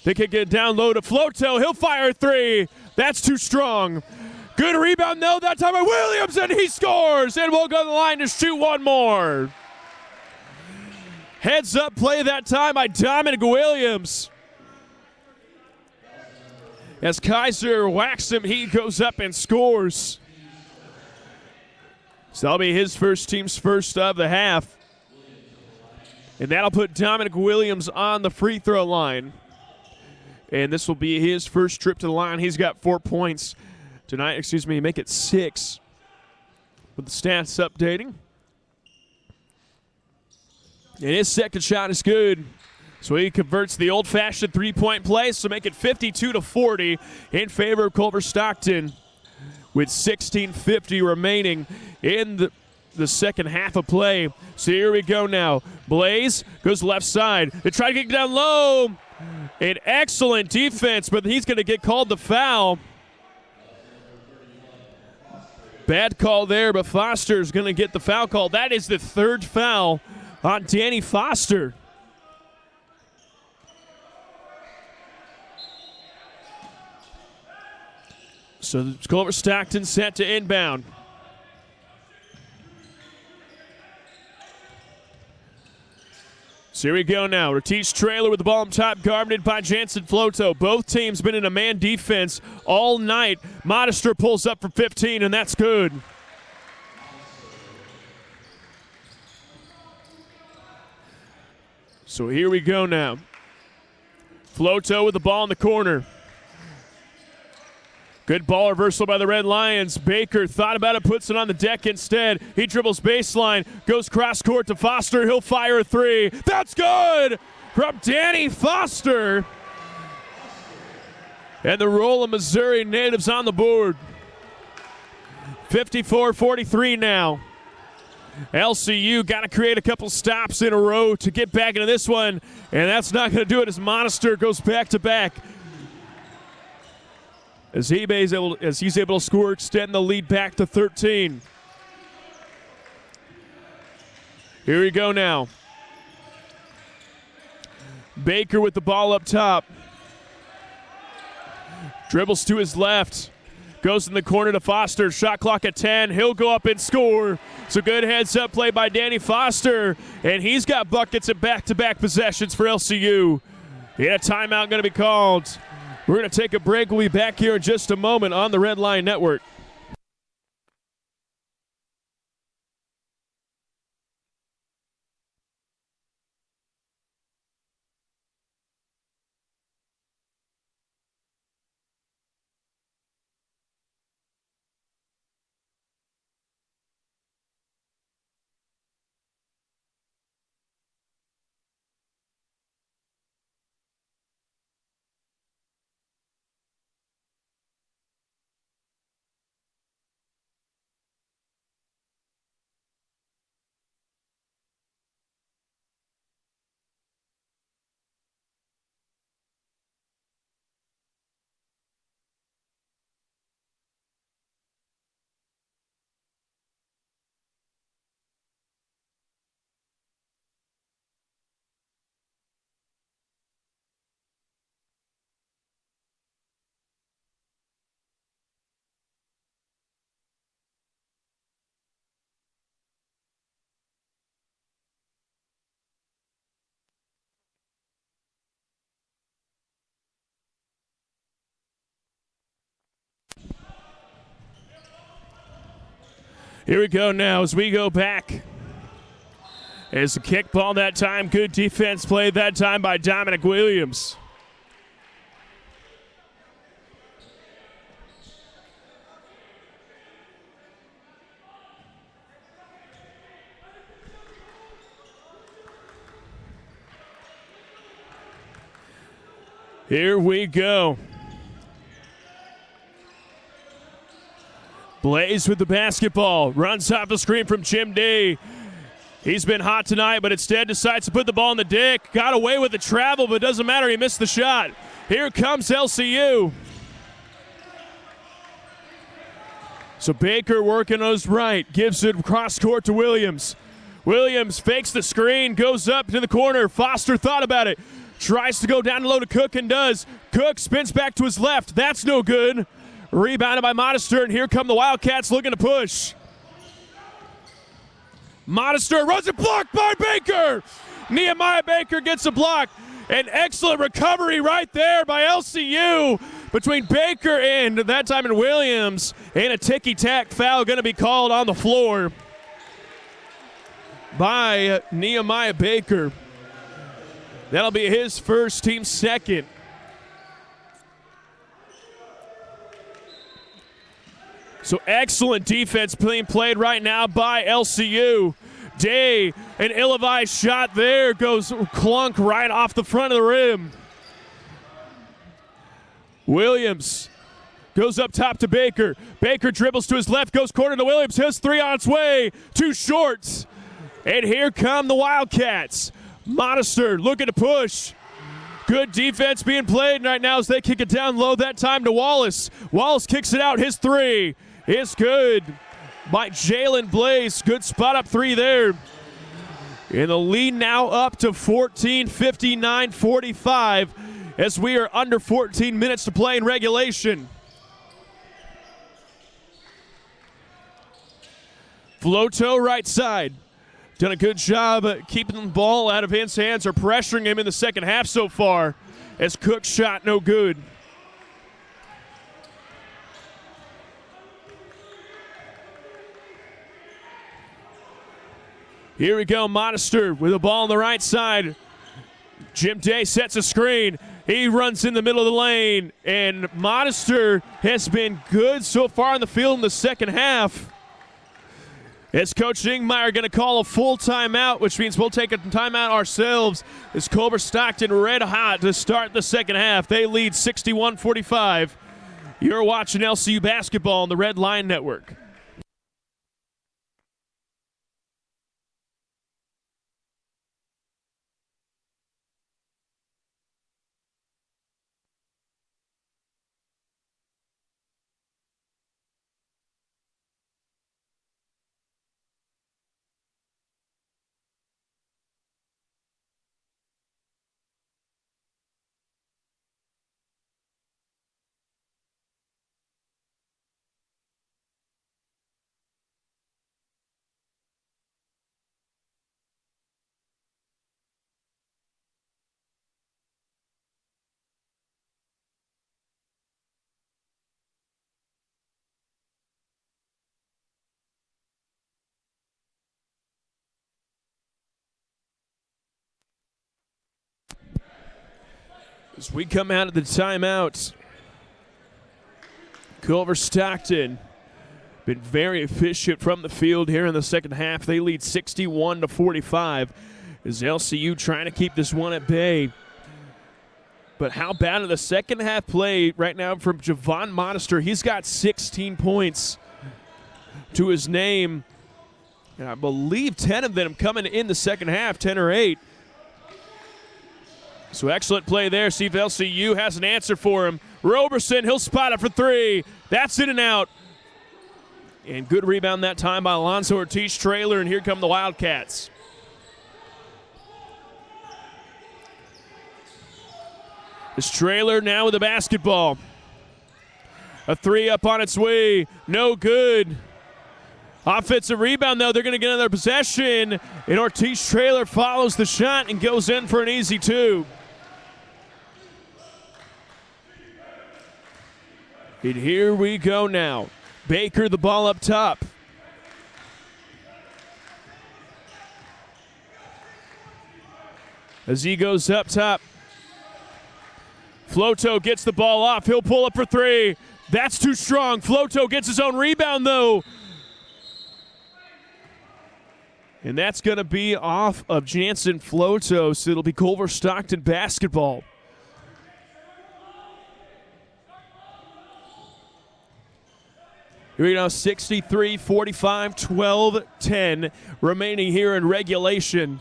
They can get down low to Floto. He'll fire 3. That's too strong. Good rebound, though, that time by Williams, and he scores. And we'll go to the line to shoot one more. Heads up play that time by Dominic Williams. As Kaiser whacks him, he goes up and scores. So that'll be his team's first of the half. And that'll put Dominic Williams on the free throw line. And this will be his first trip to the line. He's got 4 points tonight. Make it 6 with the stats updating. And his second shot is good. So he converts the old-fashioned three-point play, so make it 52-40 in favor of Culver-Stockton with 16:50 remaining in the second half of play. So here we go now. Blaze goes left side. They try to get down low. An excellent defense, but he's going to get called the foul. Bad call there, but Foster's going to get the foul call. That is the third foul on Danny Foster. So Culver-Stockton set to inbound. So here we go now. Retice Trailer with the ball on top, guarded by Jansen Floto. Both teams been in a man defense all night. Modester pulls up for 15, and that's good. So here we go now. Floto with the ball in the corner. Good ball reversal by the Red Lions. Baker thought about it, puts it on the deck instead. He dribbles baseline, goes cross court to Foster. He'll fire a three. That's good from Danny Foster. And the Rolla, Missouri natives on the board. 54-43 now. LCU got to create a couple stops in a row to get back into this one, and that's not going to do it as Modester goes back-to-back. As he's able to score, extend the lead back to 13. Here we go now. Baker with the ball up top. Dribbles to his left. Goes in the corner to Foster. Shot clock at 10. He'll go up and score. So good heads-up play by Danny Foster. And he's got buckets at back-to-back possessions for LCU. Yeah, timeout going to be called. We're going to take a break. We'll be back here in just a moment on the Red Line Network. Here we go now as we go back. As a kick ball that time. Good defense played that time by Dominic Williams. Here we go. Blaze with the basketball. Runs off the screen from Jim D. He's been hot tonight, but instead decides to put the ball in the dick. Got away with the travel, but doesn't matter. He missed the shot. Here comes LCU. So Baker working on his right. Gives it cross court to Williams. Williams fakes the screen, goes up to the corner. Foster thought about it. Tries to go down low to Cook and does. Cook spins back to his left. That's no good. Rebounded by Modester, and here come the Wildcats looking to push. Modester runs it, blocked by Baker. Nehemiah Baker gets a block. An excellent recovery right there by LCU between Baker and that time in Williams. And a ticky-tack foul going to be called on the floor by Nehemiah Baker. That'll be his first, team second. So excellent defense being played right now by LCU. Day, an ill-advised shot there, goes clunk right off the front of the rim. Williams goes up top to Baker. Baker dribbles to his left, goes corner to Williams. His three on its way. Too short. And here come the Wildcats. Modester looking to push. Good defense being played right now as they kick it down low, that time to Wallace. Wallace kicks it out. His three is good by Jalen Blaze. Good spot up three there. And the lead now up to 14, 59-45 as we are under 14 minutes to play in regulation. Floto right side. Done a good job keeping the ball out of his hands or pressuring him in the second half so far as Cook's shot no good. Here we go, Modester with the ball on the right side. Jim Day sets a screen. He runs in the middle of the lane, and Modester has been good so far in the field in the second half. As Coach Ingmeyer going to call a full timeout, which means we'll take a timeout ourselves. As Culver-Stockton red hot to start the second half. They lead 61-45. You're watching LCU basketball on the Red Line Network. As we come out of the timeout, Culver-Stockton been very efficient from the field here in the second half. They lead 61-45 as LCU trying to keep this one at bay. But how bad in the second half play right now from Javon Modester? He's got 16 points to his name. And I believe 10 of them coming in the second half, 10 or 8. So excellent play there. See if LCU has an answer for him. Roberson, he'll spot it for three. That's in and out. And good rebound that time by Alonzo Ortiz-Trailer, and here come the Wildcats. This Trailer now with the basketball. A three up on its way. No good. Offensive rebound, though. They're going to get another possession. And Ortiz-Trailer follows the shot and goes in for an easy two. And here we go now. Baker the ball up top. As he goes up top. Floto gets the ball off. He'll pull up for three. That's too strong. Floto gets his own rebound, though. And that's going to be off of Jansen Floto, so it'll be Culver-Stockton basketball. Here we go, 63-45, 12-10 remaining here in regulation.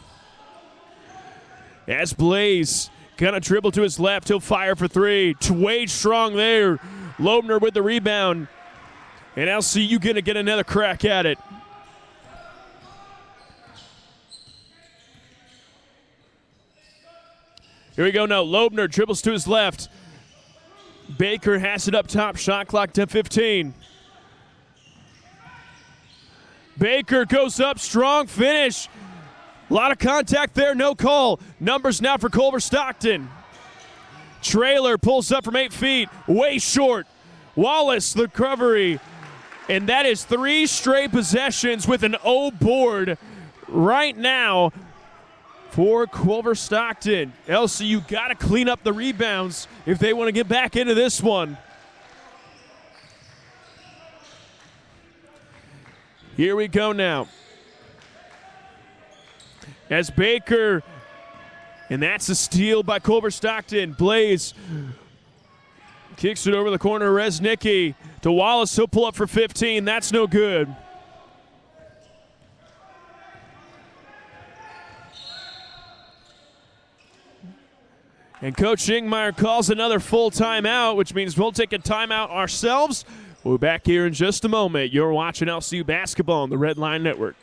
As Blaze gonna dribble to his left, he'll fire for three. Wade strong there. Loebner with the rebound. And LCU gonna get another crack at it. Here we go now. Loebner dribbles to his left. Baker has it up top. Shot clock to 15. Baker goes up. Strong finish. A lot of contact there. No call. Numbers now for Culver-Stockton. Trailer pulls up from 8 feet. Way short. Wallace, the recovery. And that is 3 straight possessions with an O board right now for Culver-Stockton. LCU got to clean up the rebounds if they want to get back into this one. Here we go now. as Baker, and that's a steal by Culver-Stockton. Blaze kicks it over the corner. Reznicki to Wallace. He'll pull up for 15. That's no good. And Coach Ingmeyer calls another full timeout, which means we'll take a timeout ourselves. We'll be back here in just a moment. You're watching LCU basketball on the Red Line Network.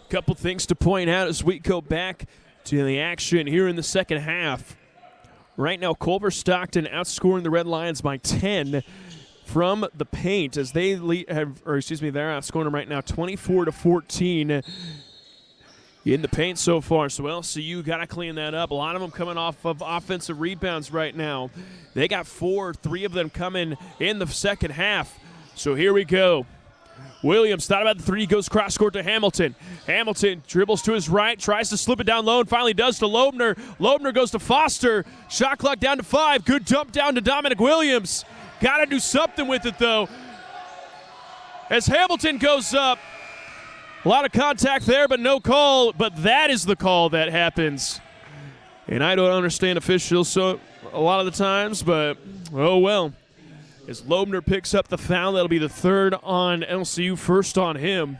Couple things to point out as we go back to the action here in the second half. Right now, Culver-Stockton outscoring the Red Lions by 10 from the paint as they they're outscoring them right now 24-14 in the paint so far. So LCU got to clean that up. A lot of them coming off of offensive rebounds right now. They got 4, 3 of them coming in the second half. So here we go. Williams thought about the three, goes cross court to Hamilton. Hamilton dribbles to his right, tries to slip it down low, and finally does to Loebner. Loebner goes to Foster. Shot clock down to 5. Good dump down to Dominic Williams. Got to do something with it, though. As Hamilton goes up, a lot of contact there, but no call. But that is the call that happens. And I don't understand officials so a lot of the times, but oh well. As Loebner picks up the foul, that'll be the third on LCU, first on him.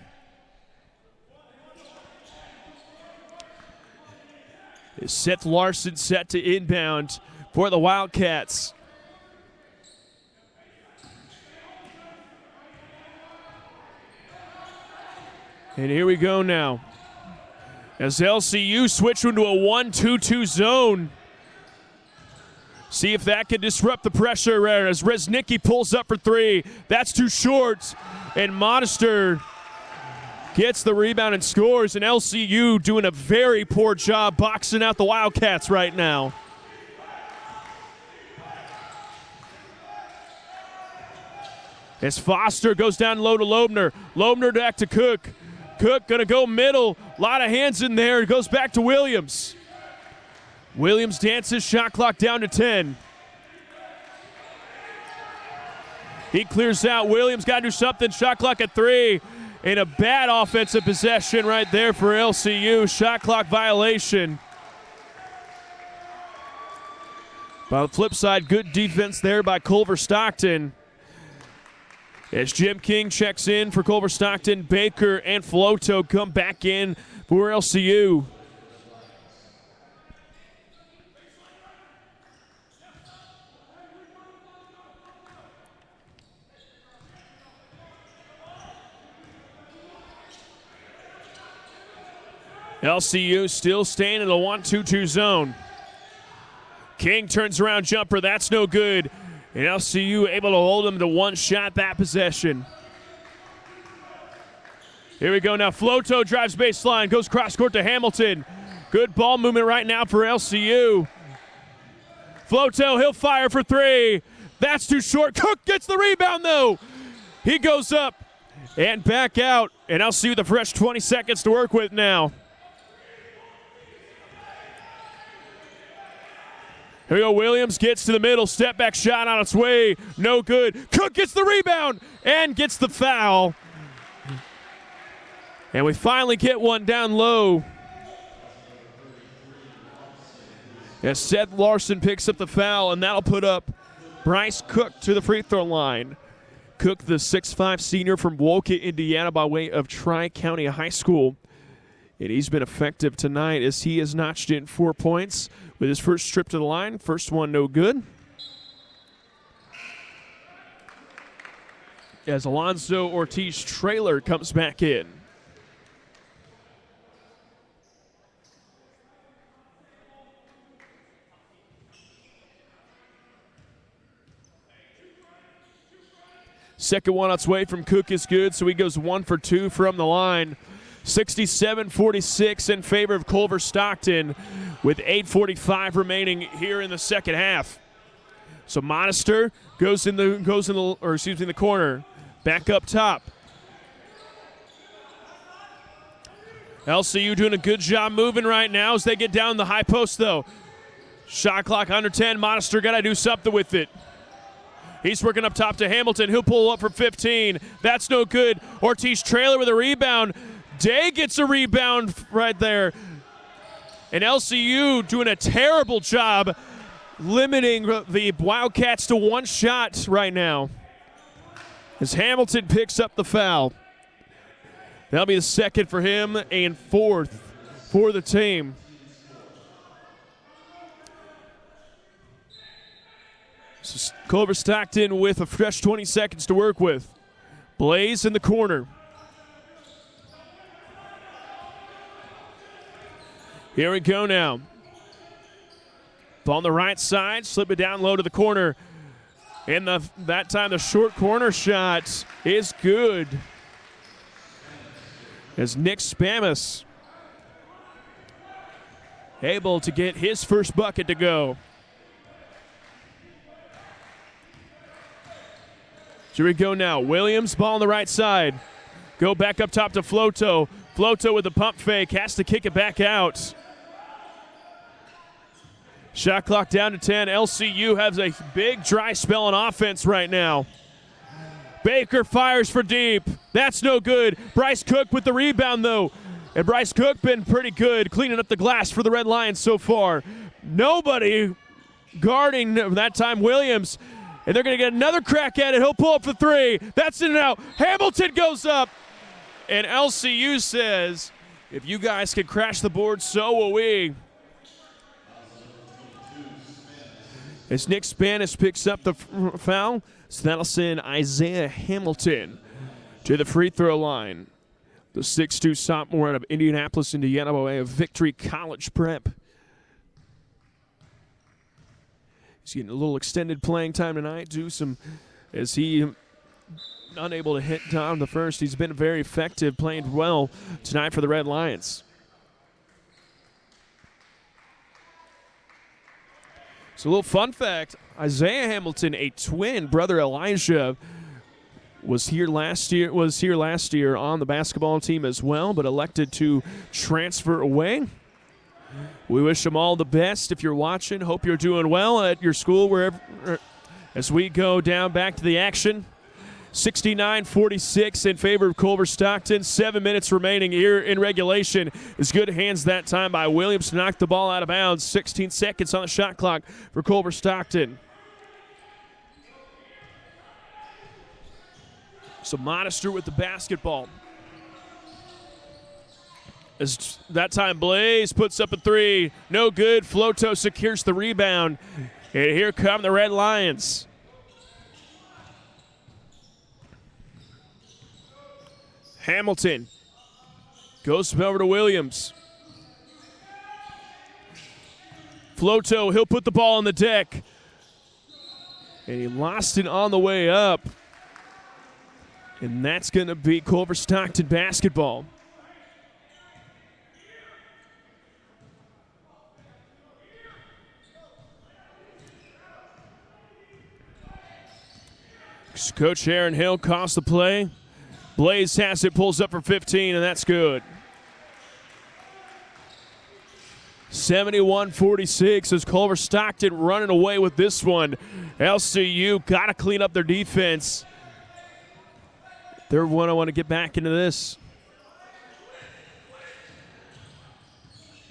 Is Seth Larson set to inbound for the Wildcats. And here we go now. As LCU switch into a 1-2-2 zone. See if that can disrupt the pressure there as Reznicki pulls up for 3. That's too short. And Modester gets the rebound and scores. And LCU doing a very poor job boxing out the Wildcats right now. As Foster goes down low to Loebner. Loebner back to Cook. Cook going to go middle. A lot of hands in there. It goes back to Williams. Williams dances, shot clock down to 10. He clears out. Williams got to do something. Shot clock at 3. And a bad offensive possession right there for LCU. Shot clock violation. By the flip side, good defense there by Culver-Stockton. As Jim King checks in for Culver-Stockton, Baker and Floto come back in for LCU. LCU still staying in the 1-2-2 zone. King turns around jumper. That's no good. And LCU able to hold them to one shot that possession. Here we go now. Floto drives baseline. Goes cross court to Hamilton. Good ball movement right now for LCU. Floto, he'll fire for 3. That's too short. Cook gets the rebound though. He goes up and back out. And LCU with a fresh 20 seconds to work with now. Here we go, Williams gets to the middle, step back shot on its way, no good. Cook gets the rebound and gets the foul. And we finally get one down low. As Seth Larson picks up the foul, and that'll put up Bryce Cook to the free throw line. Cook, the 6'5 senior from Wolcott, Indiana, by way of Tri-County High School. And he's been effective tonight as he has notched in 4 points with his first trip to the line. First one no good. as Alonzo Ortiz-Trailer comes back in. Second one on its way from Cook is good, so he goes 1 for 2 from the line. 67-46 in favor of Culver-Stockton with 8:45 remaining here in the second half. So Modester goes in the corner. Back up top. LCU doing a good job moving right now as they get down the high post, though. Shot clock under 10. Modester got to do something with it. He's working up top to Hamilton. He'll pull up for 15. That's no good. Ortiz-Trailer with a rebound. Day gets a rebound right there. And LCU doing a terrible job limiting the Wildcats to one shot right now. As Hamilton picks up the foul. That'll be the second for him and fourth for the team. So Culver-Stockton with a fresh 20 seconds to work with. Blaze in the corner. Here we go now. Ball on the right side, slip it down low to the corner. And that time the short corner shot is good. As Nick Spamus able to get his first bucket to go. Here we go now. Williams, ball on the right side. Go back up top to Floto. Floto with the pump fake, has to kick it back out. Shot clock down to 10. LCU has a big dry spell on offense right now. Baker fires for deep. That's no good. Bryce Cook with the rebound, though. And Bryce Cook been pretty good cleaning up the glass for the Red Lions so far. Nobody guarding that time Williams. And they're going to get another crack at it. He'll pull up for three. That's in and out. Hamilton goes up. And LCU says, if you guys can crash the board, so will we. As Nick Spanis picks up the foul, so that'll send Isaiah Hamilton to the free throw line. The 6'2 sophomore out of Indianapolis, Indiana, by way of Victory College Prep. He's getting a little extended playing time tonight. As he unable to hit down the first. He's been very effective, playing well tonight for the Red Lions. So a little fun fact, Isaiah Hamilton, a twin brother Elijah, was here last year on the basketball team as well, but elected to transfer away. We wish them all the best. If you're watching, hope you're doing well at your school, wherever. As we go down back to the action, 69-46 in favor of Culver-Stockton. 7 minutes remaining here in regulation. It's good hands that time by Williams to knock the ball out of bounds. 16 seconds on the shot clock for Culver-Stockton. So Modester with the basketball. As that time Blaze puts up a three. No good. Floto secures the rebound. And here come the Red Lions. Hamilton goes over to Williams. Floto, he'll put the ball on the deck. And he lost it on the way up. And that's going to be Culver-Stockton basketball. Coach Aaron Hill calls the play. Blaze has it, pulls up for 15, and that's good. 71-46 as Culver-Stockton running away with this one. LCU got to clean up their defense. They're one I want to get back into this.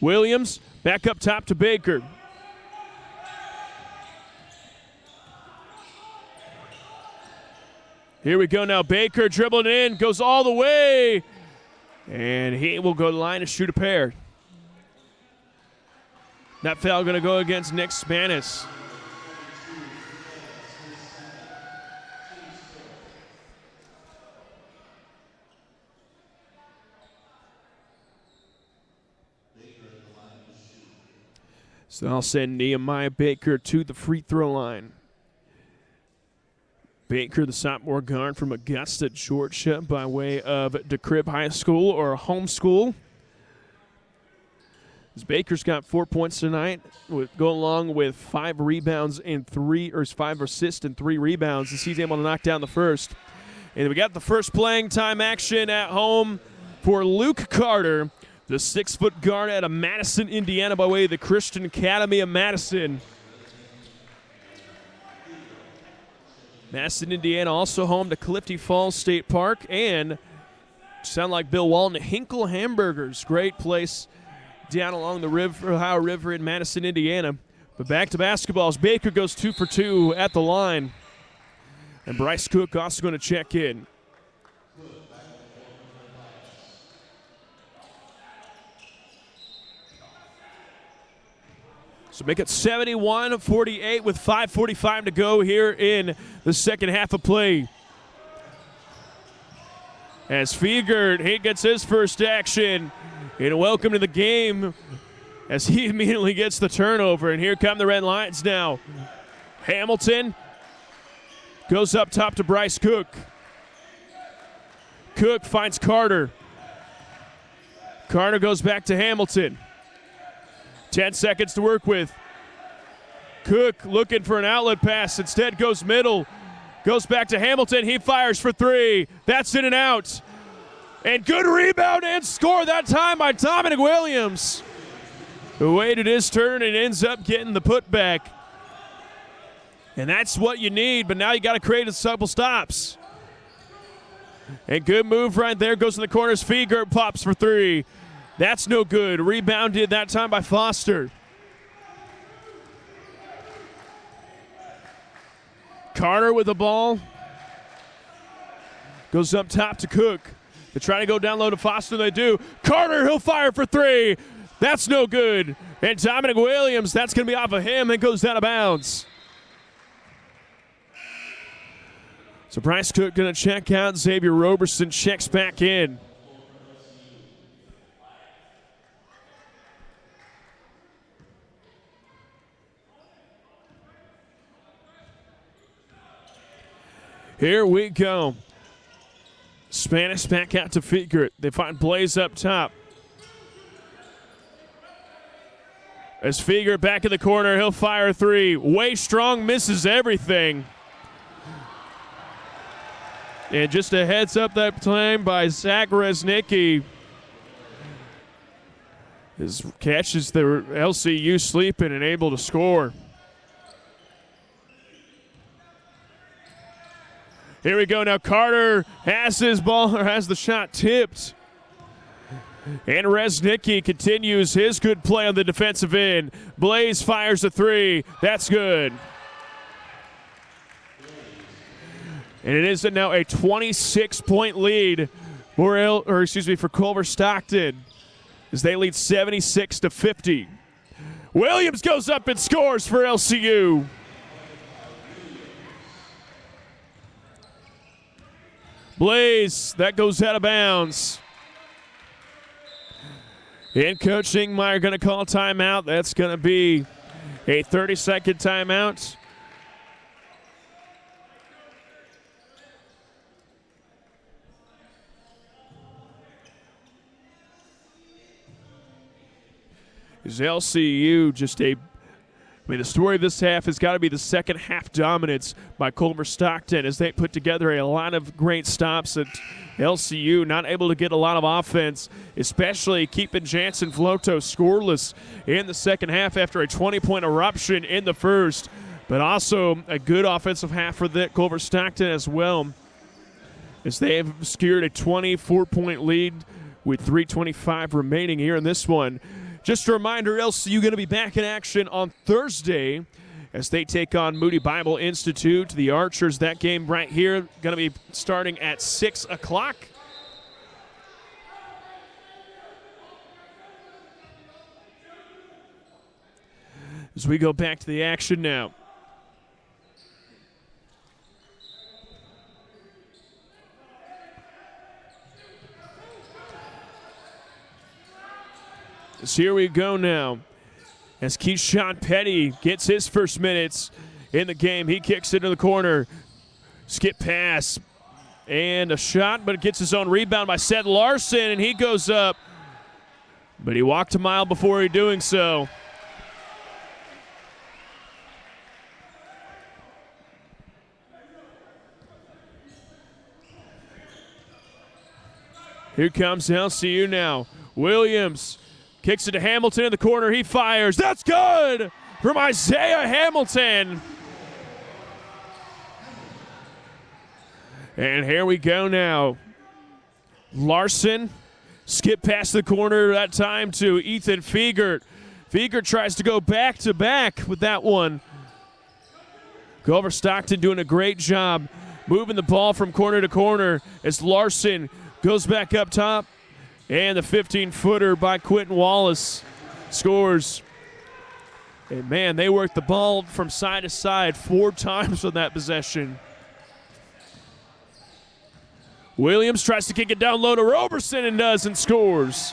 Williams back up top to Baker. Here we go now. Baker dribbling in, goes all the way. And he will go to the line to shoot a pair. That foul going to go against Nick Spanis. So I'll send Nehemiah Baker to the free throw line. Baker, the sophomore guard from Augusta, Georgia, by way of DeKrib High School or homeschool. As Baker's got 4 points tonight, go along with 5 rebounds and 5 assists and 3 rebounds as he's able to knock down the first. And we got the first playing time action at home for Luke Carter, the 6-foot guard out of Madison, Indiana, by way of the Christian Academy of Madison. Madison, Indiana, also home to Clifty Falls State Park and, sound like Bill Walton, Hinkle Hamburgers. Great place down along the Ohio River in Madison, Indiana. But back to basketball as Baker goes 2 for 2 at the line. And Bryce Cook also going to check in. So make it 71-48 with 5:45 to go here in the second half of play. As Fiegert, he gets his first action. And welcome to the game as he immediately gets the turnover. And here come the Red Lions now. Hamilton goes up top to Bryce Cook. Cook finds Carter. Carter goes back to Hamilton. 10 seconds to work with. Cook looking for an outlet pass. Instead goes middle. Goes back to Hamilton. He fires for 3. That's in and out. And good rebound and score that time by Dominic Williams, who waited his turn and ends up getting the putback. And that's what you need, but now you got to create a couple stops. And good move right there. Goes in the corners. Fiegert pops for 3. That's no good. Rebounded that time by Foster. Carter with the ball. Goes up top to Cook. They try to go down low to Foster. They do. Carter, he'll fire for 3. That's no good. And Dominic Williams, that's going to be off of him and goes out of bounds. So Bryce Cook going to check out. Xavier Roberson checks back in. Here we go. Spanish back out to Fiegert. They find Blaze up top. As Fiegert back in the corner, he'll fire a 3. Way Strong misses everything. And just a heads up that time by Zach Resnicki. His catches the LCU sleeping and able to score. Here we go now. Carter has his ball, or has the shot tipped. And Resnicki continues his good play on the defensive end. Blaze fires a 3. That's good. And it is now a 26-point lead for Culver-Stockton as they lead 76-50. Williams goes up and scores for LCU. Blaze, that goes out of bounds. And Coach Ingmeyer going to call timeout. That's going to be a 30-second timeout. Is LCU the story of this half has got to be the second half dominance by Culver-Stockton as they put together a lot of great stops at LCU, not able to get a lot of offense, especially keeping Jansen Floto scoreless in the second half after a 20-point eruption in the first, but also a good offensive half for Culver-Stockton as well as they have secured a 24-point lead with 3:25 remaining here in this one. Just a reminder, LCU going to be back in action on Thursday as they take on Moody Bible Institute. The Archers, that game right here, going to be starting at 6 o'clock. As we go back to the action now. So here we go now. as Keyshawn Petty gets his first minutes in the game. He kicks into the corner. Skip pass and a shot, but it gets his own rebound by Seth Larson, and he goes up. But he walked a mile before he doing so. Here comes LCU now. Williams kicks it to Hamilton in the corner. He fires. That's good from Isaiah Hamilton. And here we go now. Larson, skip past the corner that time to Ethan Fiegert. Fiegert tries to go back-to-back with that one. Culver-Stockton doing a great job moving the ball from corner to corner as Larson goes back up top. And the 15-footer by Quentin Wallace scores. And, man, they worked the ball from side to side 4 times on that possession. Williams tries to kick it down low to Roberson and does and scores.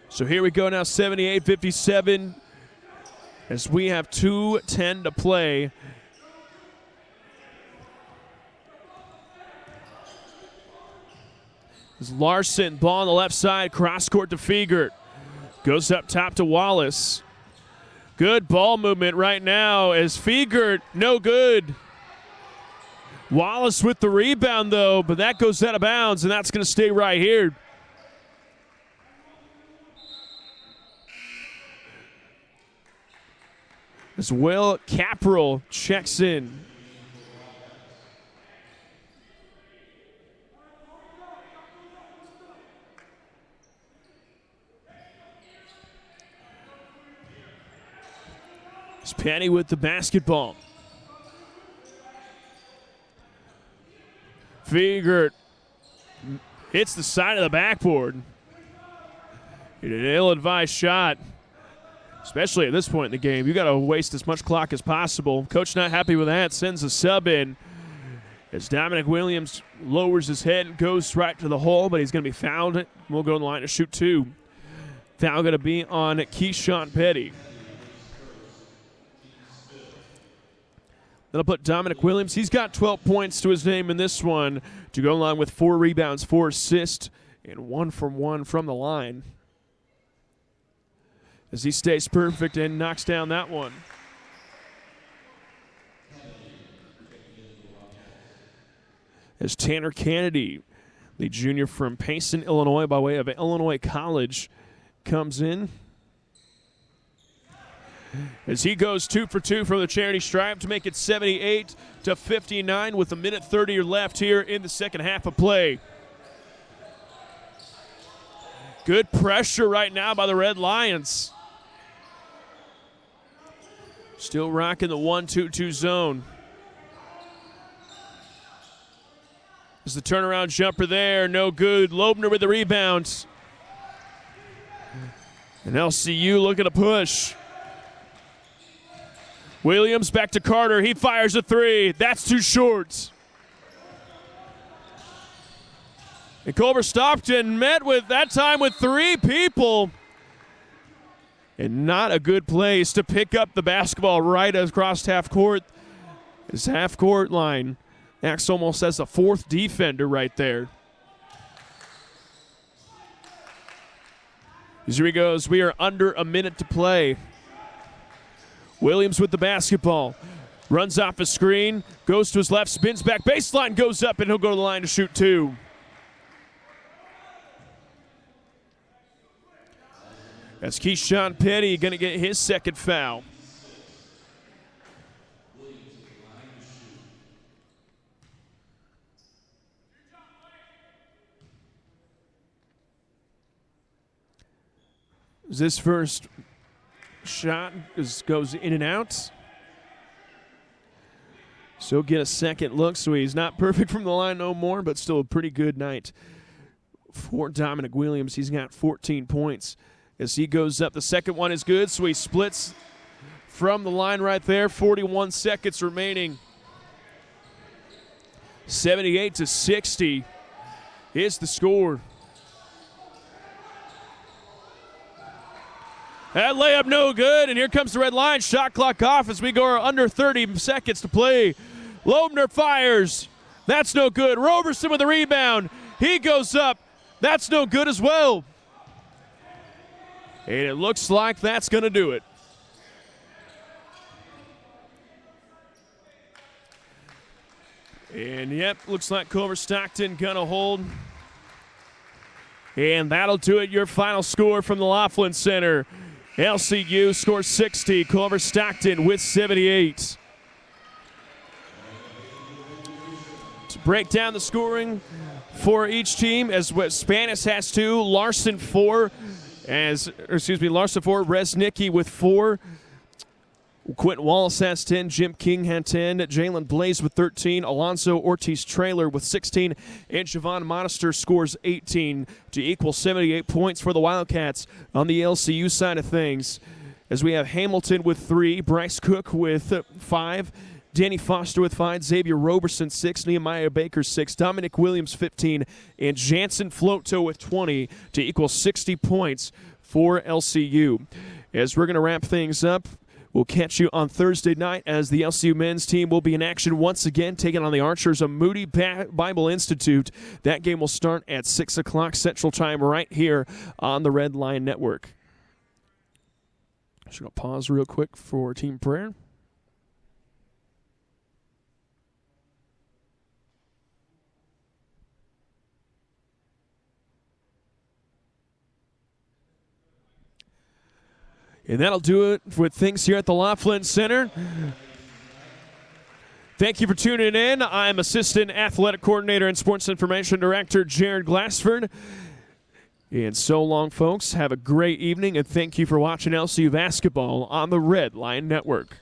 So here we go now, 78-57, as we have 2:10 to play. As Larson, ball on the left side, cross court to Fiegert. Goes up top to Wallace. Good ball movement right now as Fiegert, no good. Wallace with the rebound, though, but that goes out of bounds, and that's going to stay right here. As Will Caprell checks in. It's Petty with the basketball. Fiegert hits the side of the backboard. An ill-advised shot, especially at this point in the game. You got to waste as much clock as possible. Coach not happy with that, sends a sub in. As Dominic Williams lowers his head and goes right to the hole, but he's going to be fouled. We'll go in the line to shoot 2. Foul going to be on Keyshawn Petty. That'll put Dominic Williams. He's got 12 points to his name in this one to go along with 4 rebounds, 4 assists, and 1 from 1 from the line. As he stays perfect and knocks down that one. As Tanner Kennedy, the junior from Payson, Illinois, by way of Illinois College, comes in. As he goes 2 for 2 from the charity stripe to make it 78-59 with 1:30 left here in the second half of play. Good pressure right now by the Red Lions. Still rocking the 1-2-2 zone. There's the turnaround jumper there, no good. Loebner with the rebound. And LCU looking to push. Williams back to Carter. He fires a 3. That's too short. And Culver-Stockton met with that time with 3 people. And not a good place to pick up the basketball right across half court. His half court line acts almost as a 4th defender right there. As here he goes. We are under a minute to play. Williams with the basketball. Runs off a screen, goes to his left, spins back, baseline, goes up, and he'll go to the line to shoot 2. That's Keyshawn Petty going to get his second foul. This first shot goes in and out. So get a second look. So he's not perfect from the line no more, but still a pretty good night for Dominic Williams. He's got 14 points as he goes up. The second one is good, so he splits from the line right there. 41 seconds remaining. 78-60 is the score. That layup no good, and here comes the red line. Shot clock off as we go under 30 seconds to play. Loebner fires. That's no good. Roberson with the rebound. He goes up. That's no good as well. And it looks like that's going to do it. And, yep, looks like Culver-Stockton going to hold. And that'll do it. Your final score from the Laughlin Center. LCU scores 60. Culver-Stockton with 78. To break down the scoring for each team, as Spanis has 2, Larson 4, Larson 4, Resnicki with 4. Quentin Wallace has 10, Jim King had 10, Jalen Blaze with 13, Alonso Ortiz-Trailer with 16, and Javon Monster scores 18 to equal 78 points for the Wildcats on the LCU side of things. As we have Hamilton with 3, Bryce Cook with 5, Danny Foster with 5, Xavier Roberson 6, Nehemiah Baker 6, Dominic Williams 15, and Jansen Floto with 20 to equal 60 points for LCU. As we're going to wrap things up, we'll catch you on Thursday night as the LCU men's team will be in action once again, taking on the Archers of Moody Bible Institute. That game will start at 6 o'clock Central Time right here on the Red Line Network. Just going to pause real quick for team prayer. And that'll do it with things here at the Laughlin Center. Thank you for tuning in. I'm Assistant Athletic Coordinator and Sports Information Director Jared Glassford. And so long, folks. Have a great evening, and thank you for watching LCU basketball on the Red Line Network.